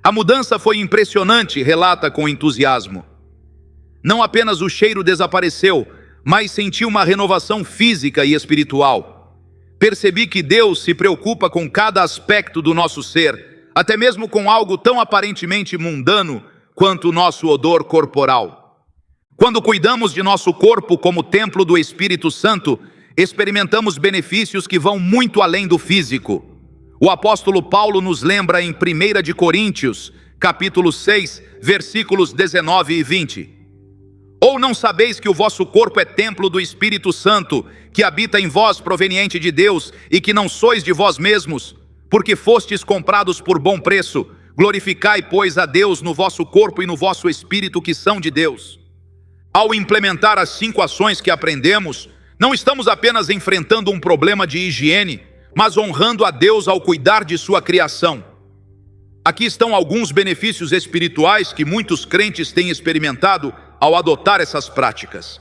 A mudança foi impressionante, relata com entusiasmo. Não apenas o cheiro desapareceu, mas senti uma renovação física e espiritual. Percebi que Deus se preocupa com cada aspecto do nosso ser, até mesmo com algo tão aparentemente mundano quanto o nosso odor corporal. Quando cuidamos de nosso corpo como templo do Espírito Santo, experimentamos benefícios que vão muito além do físico. O apóstolo Paulo nos lembra em 1 de Coríntios, capítulo 6, versículos 19 e 20. Ou não sabeis que o vosso corpo é templo do Espírito Santo, que habita em vós proveniente de Deus, e que não sois de vós mesmos, porque fostes comprados por bom preço? Glorificai, pois, a Deus no vosso corpo e no vosso espírito, que são de Deus. Ao implementar as 5 ações que aprendemos, não estamos apenas enfrentando um problema de higiene, mas honrando a Deus ao cuidar de sua criação. Aqui estão alguns benefícios espirituais que muitos crentes têm experimentado ao adotar essas práticas.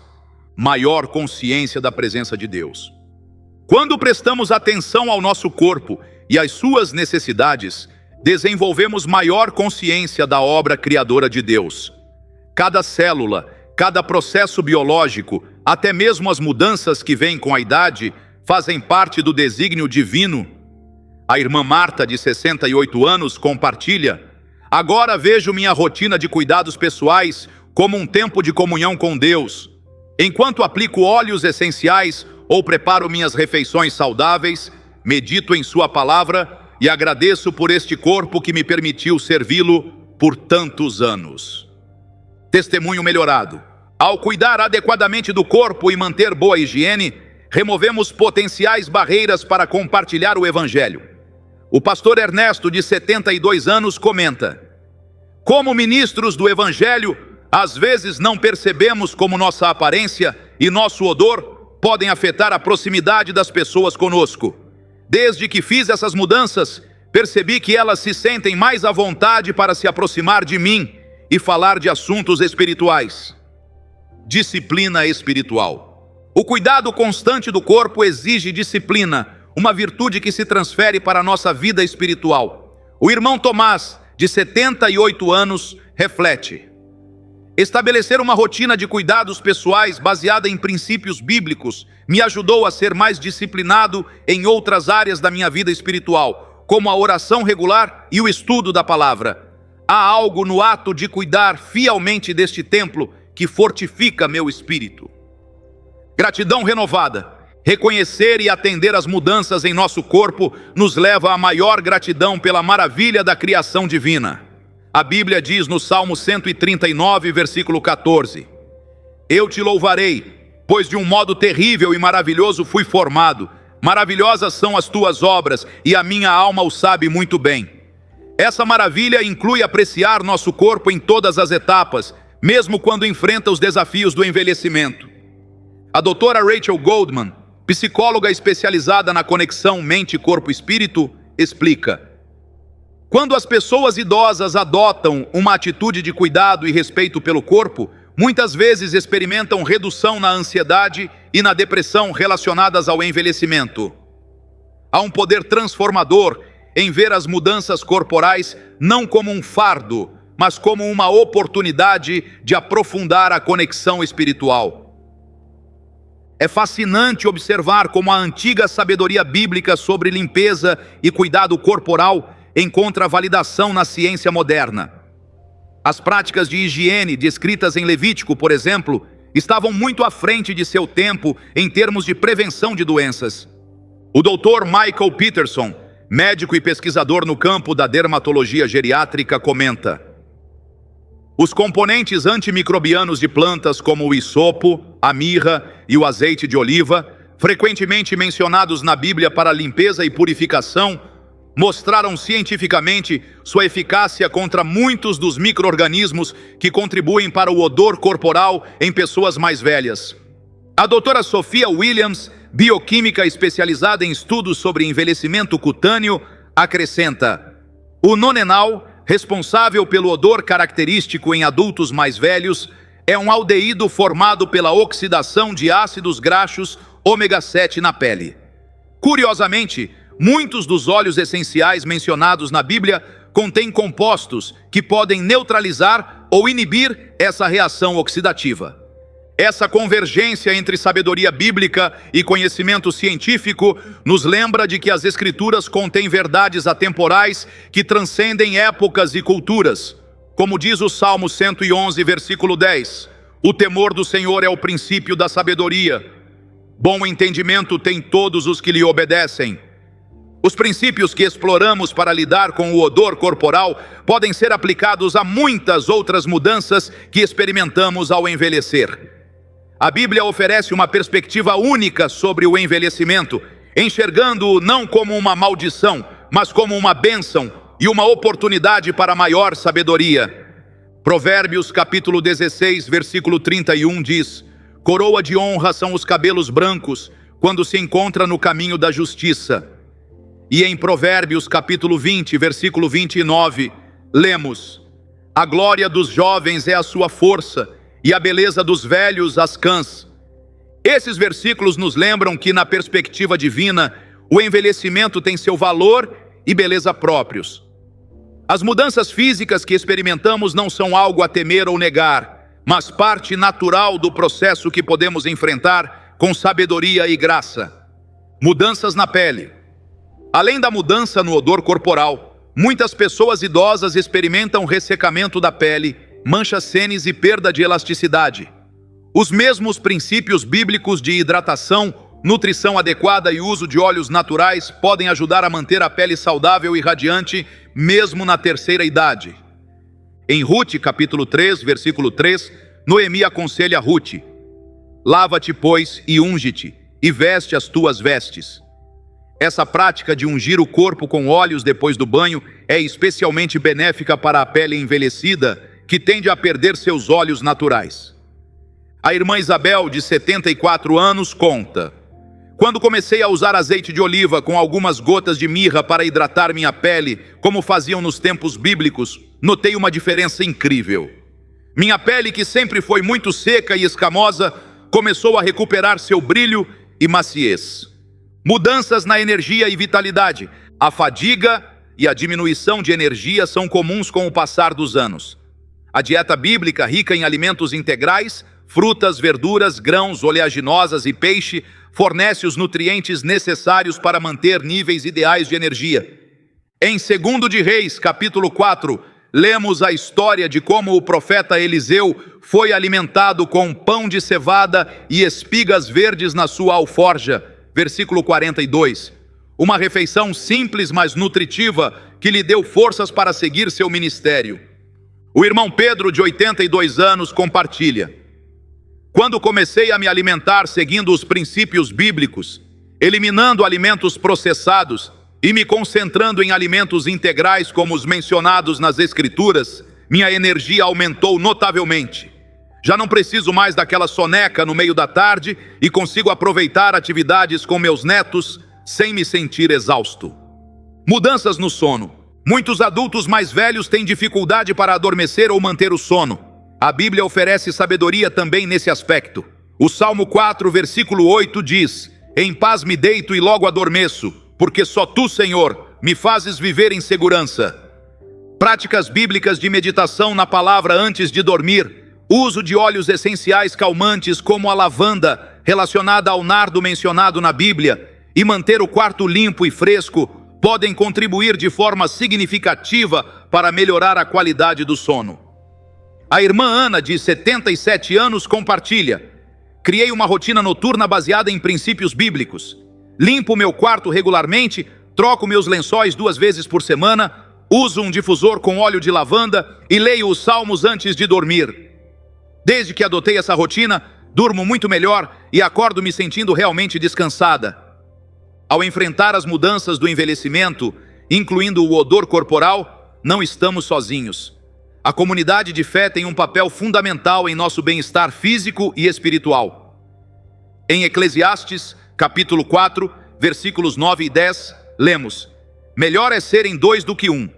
Maior consciência da presença de Deus. Quando prestamos atenção ao nosso corpo e às suas necessidades, desenvolvemos maior consciência da obra criadora de Deus. Cada célula, cada processo biológico, até mesmo as mudanças que vêm com a idade, fazem parte do desígnio divino. A irmã Marta, de 68 anos, compartilha: agora vejo minha rotina de cuidados pessoais como um tempo de comunhão com Deus. Enquanto aplico óleos essenciais ou preparo minhas refeições saudáveis, medito em sua palavra e agradeço por este corpo que me permitiu servi-lo por tantos anos. Testemunho melhorado. Ao cuidar adequadamente do corpo e manter boa higiene, removemos potenciais barreiras para compartilhar o Evangelho. O pastor Ernesto, de 72 anos, comenta: como ministros do Evangelho, às vezes não percebemos como nossa aparência e nosso odor podem afetar a proximidade das pessoas conosco. Desde que fiz essas mudanças, percebi que elas se sentem mais à vontade para se aproximar de mim e falar de assuntos espirituais. Disciplina espiritual. O cuidado constante do corpo exige disciplina, uma virtude que se transfere para a nossa vida espiritual. O irmão Tomás, de 78 anos, reflete: estabelecer uma rotina de cuidados pessoais baseada em princípios bíblicos me ajudou a ser mais disciplinado em outras áreas da minha vida espiritual, como a oração regular e o estudo da palavra. Há algo no ato de cuidar fielmente deste templo que fortifica meu espírito. Gratidão renovada. Reconhecer e atender às mudanças em nosso corpo nos leva a maior gratidão pela maravilha da criação divina. A Bíblia diz no Salmo 139, versículo 14: Eu te louvarei, pois de um modo terrível e maravilhoso fui formado. Maravilhosas são as tuas obras, e a minha alma o sabe muito bem. Essa maravilha inclui apreciar nosso corpo em todas as etapas, mesmo quando enfrenta os desafios do envelhecimento. A doutora Rachel Goldman, psicóloga especializada na conexão mente-corpo-espírito, explica: quando as pessoas idosas adotam uma atitude de cuidado e respeito pelo corpo, muitas vezes experimentam redução na ansiedade e na depressão relacionadas ao envelhecimento. Há um poder transformador em ver as mudanças corporais não como um fardo, mas como uma oportunidade de aprofundar a conexão espiritual. É fascinante observar como a antiga sabedoria bíblica sobre limpeza e cuidado corporal encontra validação na ciência moderna. As práticas de higiene descritas em Levítico, por exemplo, estavam muito à frente de seu tempo em termos de prevenção de doenças. O Dr. Michael Peterson, médico e pesquisador no campo da dermatologia geriátrica, comenta: os componentes antimicrobianos de plantas como o hisopo, a mirra e o azeite de oliva, frequentemente mencionados na Bíblia para limpeza e purificação, mostraram cientificamente sua eficácia contra muitos dos micro-organismos que contribuem para o odor corporal em pessoas mais velhas. A doutora Sophia Williams, bioquímica especializada em estudos sobre envelhecimento cutâneo, acrescenta: o nonenal, responsável pelo odor característico em adultos mais velhos, é um aldeído formado pela oxidação de ácidos graxos ômega 7 na pele. Curiosamente, muitos dos óleos essenciais mencionados na Bíblia contêm compostos que podem neutralizar ou inibir essa reação oxidativa. Essa convergência entre sabedoria bíblica e conhecimento científico nos lembra de que as Escrituras contêm verdades atemporais que transcendem épocas e culturas. Como diz o Salmo 111, versículo 10, o temor do Senhor é o princípio da sabedoria. Bom entendimento tem todos os que lhe obedecem. Os princípios que exploramos para lidar com o odor corporal podem ser aplicados a muitas outras mudanças que experimentamos ao envelhecer. A Bíblia oferece uma perspectiva única sobre o envelhecimento, enxergando-o não como uma maldição, mas como uma bênção e uma oportunidade para maior sabedoria. Provérbios capítulo 16, versículo 31 diz: coroa de honra são os cabelos brancos, quando se encontra no caminho da justiça. E em Provérbios capítulo 20, versículo 29, lemos: a glória dos jovens é a sua força, e a beleza dos velhos as cãs. Esses versículos nos lembram que, na perspectiva divina, o envelhecimento tem seu valor e beleza próprios. As mudanças físicas que experimentamos não são algo a temer ou negar, mas parte natural do processo que podemos enfrentar com sabedoria e graça. Mudanças na pele. Além da mudança no odor corporal, muitas pessoas idosas experimentam ressecamento da pele, manchas sênis e perda de elasticidade. Os mesmos princípios bíblicos de hidratação, nutrição adequada e uso de óleos naturais podem ajudar a manter a pele saudável e radiante, mesmo na terceira idade. Em Ruth, capítulo 3, versículo 3, Noemi aconselha Ruth: lava-te, pois, e unge-te, e veste as tuas vestes. Essa prática de ungir o corpo com óleos depois do banho é especialmente benéfica para a pele envelhecida, que tende a perder seus óleos naturais. A irmã Isabel, de 74 anos, conta: quando comecei a usar azeite de oliva com algumas gotas de mirra para hidratar minha pele, como faziam nos tempos bíblicos, notei uma diferença incrível. Minha pele, que sempre foi muito seca e escamosa, começou a recuperar seu brilho e maciez. Mudanças na energia e vitalidade. A fadiga e a diminuição de energia são comuns com o passar dos anos. A dieta bíblica, rica em alimentos integrais, frutas, verduras, grãos, oleaginosas e peixe, fornece os nutrientes necessários para manter níveis ideais de energia. Em 2 de Reis, capítulo 4, lemos a história de como o profeta Eliseu foi alimentado com pão de cevada e espigas verdes na sua alforja. Versículo 42. Uma refeição simples, mas nutritiva, que lhe deu forças para seguir seu ministério. O irmão Pedro, de 82 anos, compartilha: quando comecei a me alimentar seguindo os princípios bíblicos, eliminando alimentos processados e me concentrando em alimentos integrais como os mencionados nas Escrituras, minha energia aumentou notavelmente. Já não preciso mais daquela soneca no meio da tarde e consigo aproveitar atividades com meus netos sem me sentir exausto. Mudanças no sono. Muitos adultos mais velhos têm dificuldade para adormecer ou manter o sono. A Bíblia oferece sabedoria também nesse aspecto. O Salmo 4, versículo 8 diz: em paz me deito e logo adormeço, porque só tu, Senhor, me fazes viver em segurança. Práticas bíblicas de meditação na palavra antes de dormir. Uso de óleos essenciais calmantes como a lavanda, relacionada ao nardo mencionado na Bíblia, e manter o quarto limpo e fresco podem contribuir de forma significativa para melhorar a qualidade do sono. A irmã Ana, de 77 anos, compartilha: criei uma rotina noturna baseada em princípios bíblicos. Limpo meu quarto regularmente, troco meus lençóis 2 vezes por semana, uso um difusor com óleo de lavanda e leio os salmos antes de dormir. Desde que adotei essa rotina, durmo muito melhor e acordo me sentindo realmente descansada. Ao enfrentar as mudanças do envelhecimento, incluindo o odor corporal, não estamos sozinhos. A comunidade de fé tem um papel fundamental em nosso bem-estar físico e espiritual. Em Eclesiastes, capítulo 4, versículos 9 e 10, lemos: melhor é serem 2 do que 1,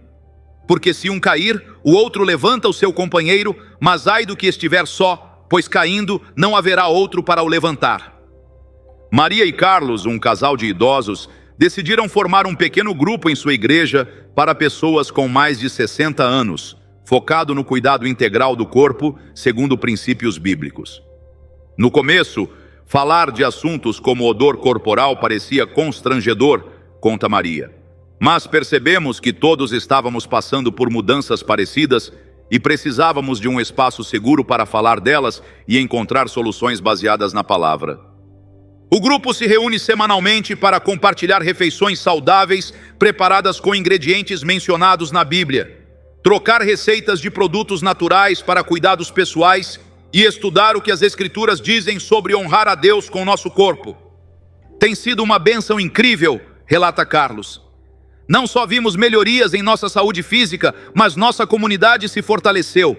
porque se um cair, o outro levanta o seu companheiro, mas ai do que estiver só, pois caindo não haverá outro para o levantar. Maria e Carlos, um casal de idosos, decidiram formar um pequeno grupo em sua igreja para pessoas com mais de 60 anos, focado no cuidado integral do corpo, segundo princípios bíblicos. No começo, falar de assuntos como odor corporal parecia constrangedor, conta Maria. Mas percebemos que todos estávamos passando por mudanças parecidas e precisávamos de um espaço seguro para falar delas e encontrar soluções baseadas na palavra. O grupo se reúne semanalmente para compartilhar refeições saudáveis preparadas com ingredientes mencionados na Bíblia, trocar receitas de produtos naturais para cuidados pessoais e estudar o que as Escrituras dizem sobre honrar a Deus com o nosso corpo. Tem sido uma bênção incrível, relata Carlos. Não só vimos melhorias em nossa saúde física, mas nossa comunidade se fortaleceu.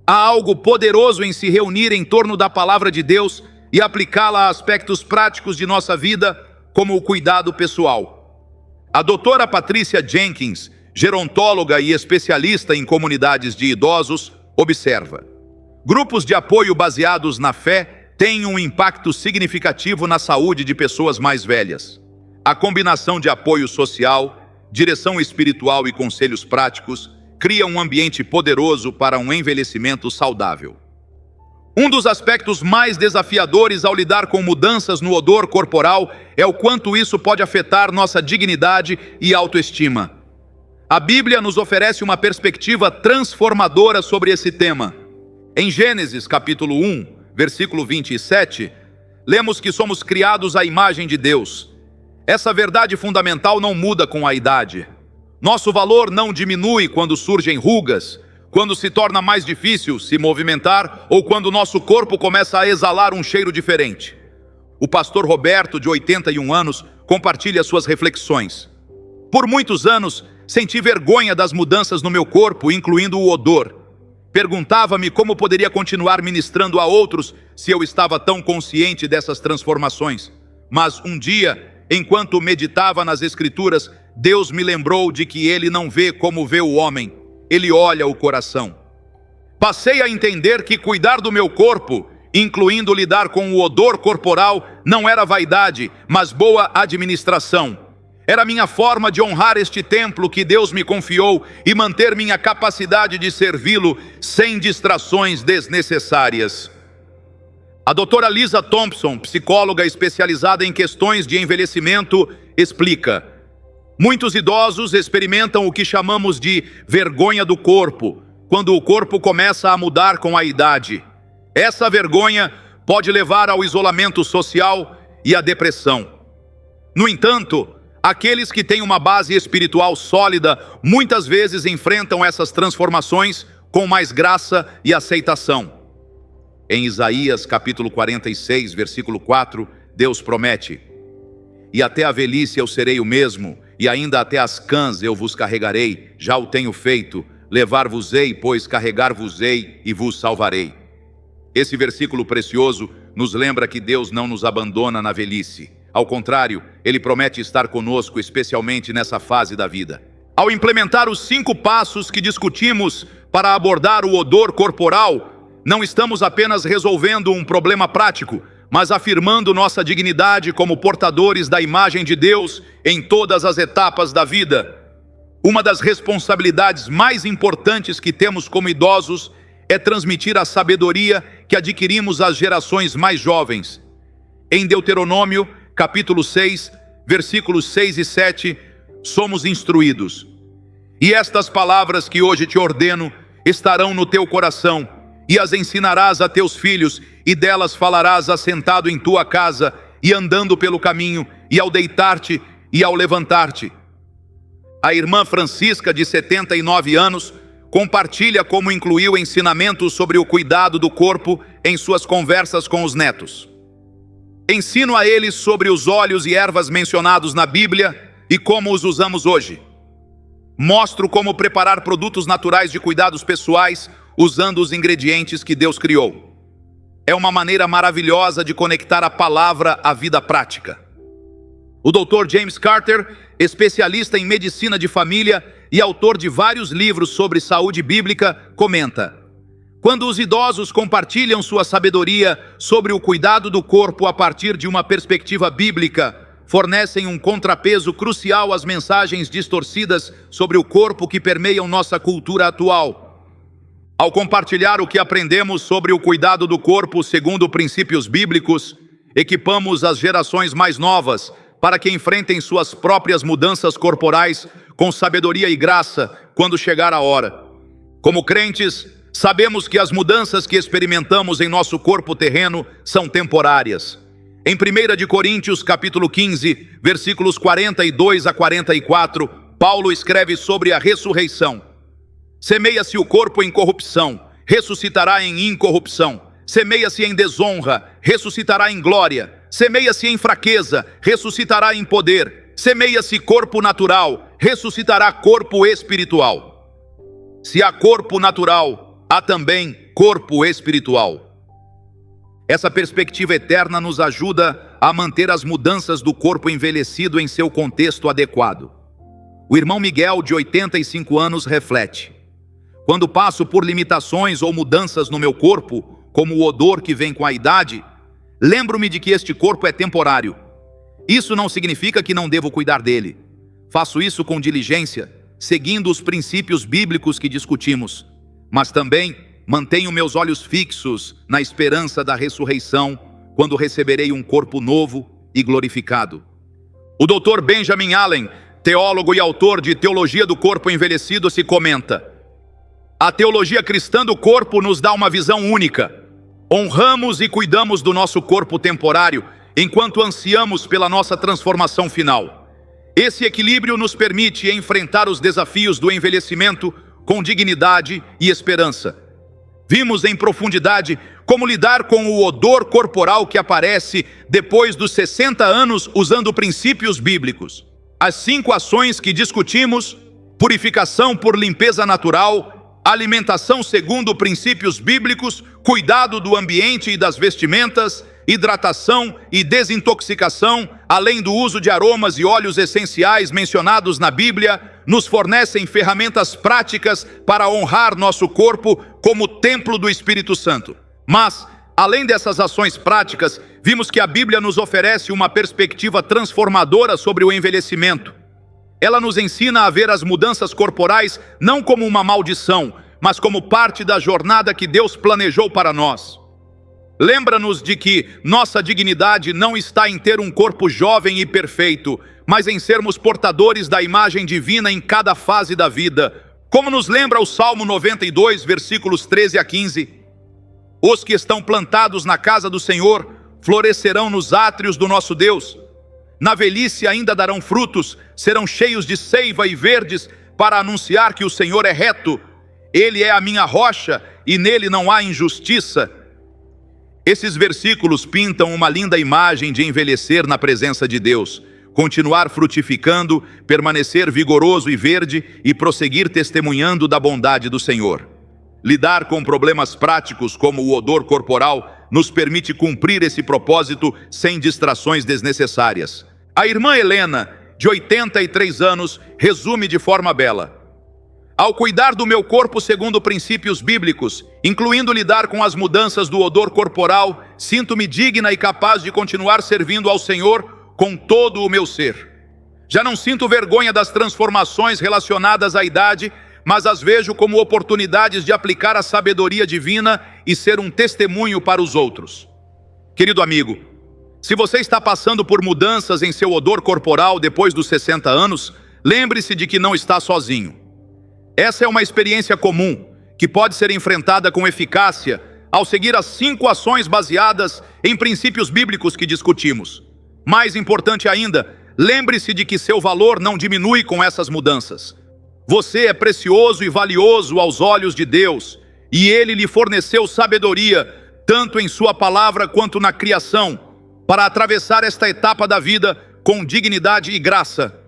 Há algo poderoso em se reunir em torno da palavra de Deus e aplicá-la a aspectos práticos de nossa vida, como o cuidado pessoal. A doutora Patrícia Jenkins, gerontóloga e especialista em comunidades de idosos, observa: grupos de apoio baseados na fé têm um impacto significativo na saúde de pessoas mais velhas. A combinação de apoio social, direção espiritual e conselhos práticos cria um ambiente poderoso para um envelhecimento saudável. Um dos aspectos mais desafiadores ao lidar com mudanças no odor corporal é o quanto isso pode afetar nossa dignidade e autoestima. A Bíblia nos oferece uma perspectiva transformadora sobre esse tema. Em Gênesis, capítulo 1, versículo 27, lemos que somos criados à imagem de Deus. Essa verdade fundamental não muda com a idade. Nosso valor não diminui quando surgem rugas, quando se torna mais difícil se movimentar ou quando nosso corpo começa a exalar um cheiro diferente. O pastor Roberto, de 81 anos, compartilha suas reflexões. Por muitos anos, senti vergonha das mudanças no meu corpo, incluindo o odor. Perguntava-me como poderia continuar ministrando a outros se eu estava tão consciente dessas transformações. Mas um dia, enquanto meditava nas Escrituras, Deus me lembrou de que Ele não vê como vê o homem. Ele olha o coração. Passei a entender que cuidar do meu corpo, incluindo lidar com o odor corporal, não era vaidade, mas boa administração. Era minha forma de honrar este templo que Deus me confiou e manter minha capacidade de servi-lo sem distrações desnecessárias. A doutora Lisa Thompson, psicóloga especializada em questões de envelhecimento, explica: Muitos idosos experimentam o que chamamos de vergonha do corpo, quando o corpo começa a mudar com a idade. Essa vergonha pode levar ao isolamento social e à depressão. No entanto, aqueles que têm uma base espiritual sólida muitas vezes enfrentam essas transformações com mais graça e aceitação. Em Isaías capítulo 46, versículo 4, Deus promete: "E até a velhice eu serei o mesmo, e ainda até as cãs eu vos carregarei, já o tenho feito, levar-vos-ei, pois carregar-vos-ei e vos salvarei." Esse versículo precioso nos lembra que Deus não nos abandona na velhice. Ao contrário, Ele promete estar conosco, especialmente nessa fase da vida. Ao implementar os 5 passos que discutimos para abordar o odor corporal, não estamos apenas resolvendo um problema prático, mas afirmando nossa dignidade como portadores da imagem de Deus em todas as etapas da vida. Uma das responsabilidades mais importantes que temos como idosos é transmitir a sabedoria que adquirimos às gerações mais jovens. Em Deuteronômio, capítulo 6, versículos 6 e 7, somos instruídos: "E estas palavras que hoje te ordeno estarão no teu coração, e as ensinarás a teus filhos, e delas falarás assentado em tua casa, e andando pelo caminho, e ao deitar-te, e ao levantar-te." A irmã Francisca, de 79 anos, compartilha como incluiu ensinamentos sobre o cuidado do corpo em suas conversas com os netos. "Ensino a eles sobre os óleos e ervas mencionados na Bíblia e como os usamos hoje. Mostro como preparar produtos naturais de cuidados pessoais usando os ingredientes que Deus criou. É uma maneira maravilhosa de conectar a palavra à vida prática." O Dr. James Carter, especialista em medicina de família e autor de vários livros sobre saúde bíblica, comenta: "Quando os idosos compartilham sua sabedoria sobre o cuidado do corpo a partir de uma perspectiva bíblica, fornecem um contrapeso crucial às mensagens distorcidas sobre o corpo que permeiam nossa cultura atual. Ao compartilhar o que aprendemos sobre o cuidado do corpo segundo princípios bíblicos, equipamos as gerações mais novas para que enfrentem suas próprias mudanças corporais com sabedoria e graça quando chegar a hora. Como crentes, sabemos que as mudanças que experimentamos em nosso corpo terreno são temporárias. Em 1 de Coríntios, capítulo 15, versículos 42 a 44, Paulo escreve sobre a ressurreição: "Semeia-se o corpo em corrupção, ressuscitará em incorrupção. Semeia-se em desonra, ressuscitará em glória. Semeia-se em fraqueza, ressuscitará em poder. Semeia-se corpo natural, ressuscitará corpo espiritual." Se há corpo natural, há também corpo espiritual. Essa perspectiva eterna nos ajuda a manter as mudanças do corpo envelhecido em seu contexto adequado. O irmão Miguel, de 85 anos, reflete: "Quando passo por limitações ou mudanças no meu corpo, como o odor que vem com a idade, lembro-me de que este corpo é temporário. Isso não significa que não devo cuidar dele. Faço isso com diligência, seguindo os princípios bíblicos que discutimos, mas também mantenho meus olhos fixos na esperança da ressurreição, quando receberei um corpo novo e glorificado." O Dr. Benjamin Allen, teólogo e autor de Teologia do Corpo Envelhecido, se comenta: "A teologia cristã do corpo nos dá uma visão única. Honramos e cuidamos do nosso corpo temporário, enquanto ansiamos pela nossa transformação final. Esse equilíbrio nos permite enfrentar os desafios do envelhecimento com dignidade e esperança. Vimos em profundidade como lidar com o odor corporal que aparece depois dos 60 anos usando princípios bíblicos. As 5 ações que discutimos: purificação por limpeza natural, alimentação segundo princípios bíblicos, cuidado do ambiente e das vestimentas, hidratação e desintoxicação, além do uso de aromas e óleos essenciais mencionados na Bíblia, nos fornecem ferramentas práticas para honrar nosso corpo como templo do Espírito Santo. Mas, além dessas ações práticas, vimos que a Bíblia nos oferece uma perspectiva transformadora sobre o envelhecimento. Ela nos ensina a ver as mudanças corporais não como uma maldição, mas como parte da jornada que Deus planejou para nós. Lembra-nos de que nossa dignidade não está em ter um corpo jovem e perfeito, mas em sermos portadores da imagem divina em cada fase da vida. Como nos lembra o Salmo 92, versículos 13 a 15. Os que estão plantados na casa do Senhor florescerão nos átrios do nosso Deus. Na velhice ainda darão frutos, serão cheios de seiva e verdes, para anunciar que o Senhor é reto. Ele é a minha rocha e nele não há injustiça. Esses versículos pintam uma linda imagem de envelhecer na presença de Deus, continuar frutificando, permanecer vigoroso e verde e prosseguir testemunhando da bondade do Senhor. Lidar com problemas práticos como o odor corporal nos permite cumprir esse propósito sem distrações desnecessárias. A irmã Helena, de 83 anos, resume de forma bela: ao cuidar do meu corpo segundo princípios bíblicos, incluindo lidar com as mudanças do odor corporal, sinto-me digna e capaz de continuar servindo ao Senhor com todo o meu ser. Já não sinto vergonha das transformações relacionadas à idade, mas as vejo como oportunidades de aplicar a sabedoria divina e ser um testemunho para os outros. Querido amigo, se você está passando por mudanças em seu odor corporal depois dos 60 anos, lembre-se de que não está sozinho. Essa é uma experiência comum, que pode ser enfrentada com eficácia ao seguir as 5 ações baseadas em princípios bíblicos que discutimos. Mais importante ainda, lembre-se de que seu valor não diminui com essas mudanças. Você é precioso e valioso aos olhos de Deus, e Ele lhe forneceu sabedoria, tanto em sua palavra quanto na criação, para atravessar esta etapa da vida com dignidade e graça.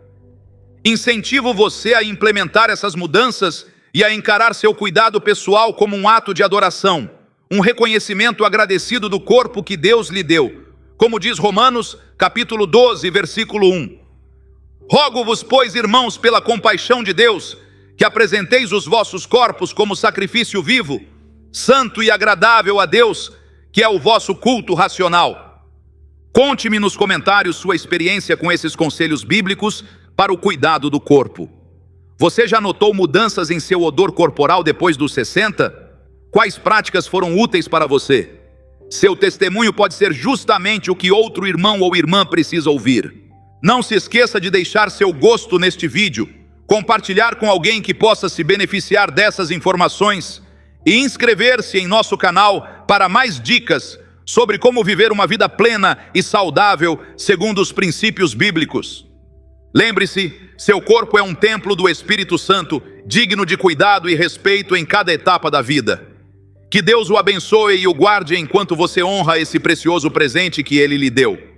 Incentivo você a implementar essas mudanças e a encarar seu cuidado pessoal como um ato de adoração, um reconhecimento agradecido do corpo que Deus lhe deu. Como diz Romanos, capítulo 12, versículo 1. Rogo-vos, pois, irmãos, pela compaixão de Deus, que apresenteis os vossos corpos como sacrifício vivo, santo e agradável a Deus, que é o vosso culto racional. Conte-me nos comentários sua experiência com esses conselhos bíblicos para o cuidado do corpo. Você já notou mudanças em seu odor corporal depois dos 60? Quais práticas foram úteis para você? Seu testemunho pode ser justamente o que outro irmão ou irmã precisa ouvir. Não se esqueça de deixar seu gosto neste vídeo, compartilhar com alguém que possa se beneficiar dessas informações e inscrever-se em nosso canal para mais dicas sobre como viver uma vida plena e saudável segundo os princípios bíblicos. Lembre-se, seu corpo é um templo do Espírito Santo, digno de cuidado e respeito em cada etapa da vida. Que Deus o abençoe e o guarde enquanto você honra esse precioso presente que Ele lhe deu.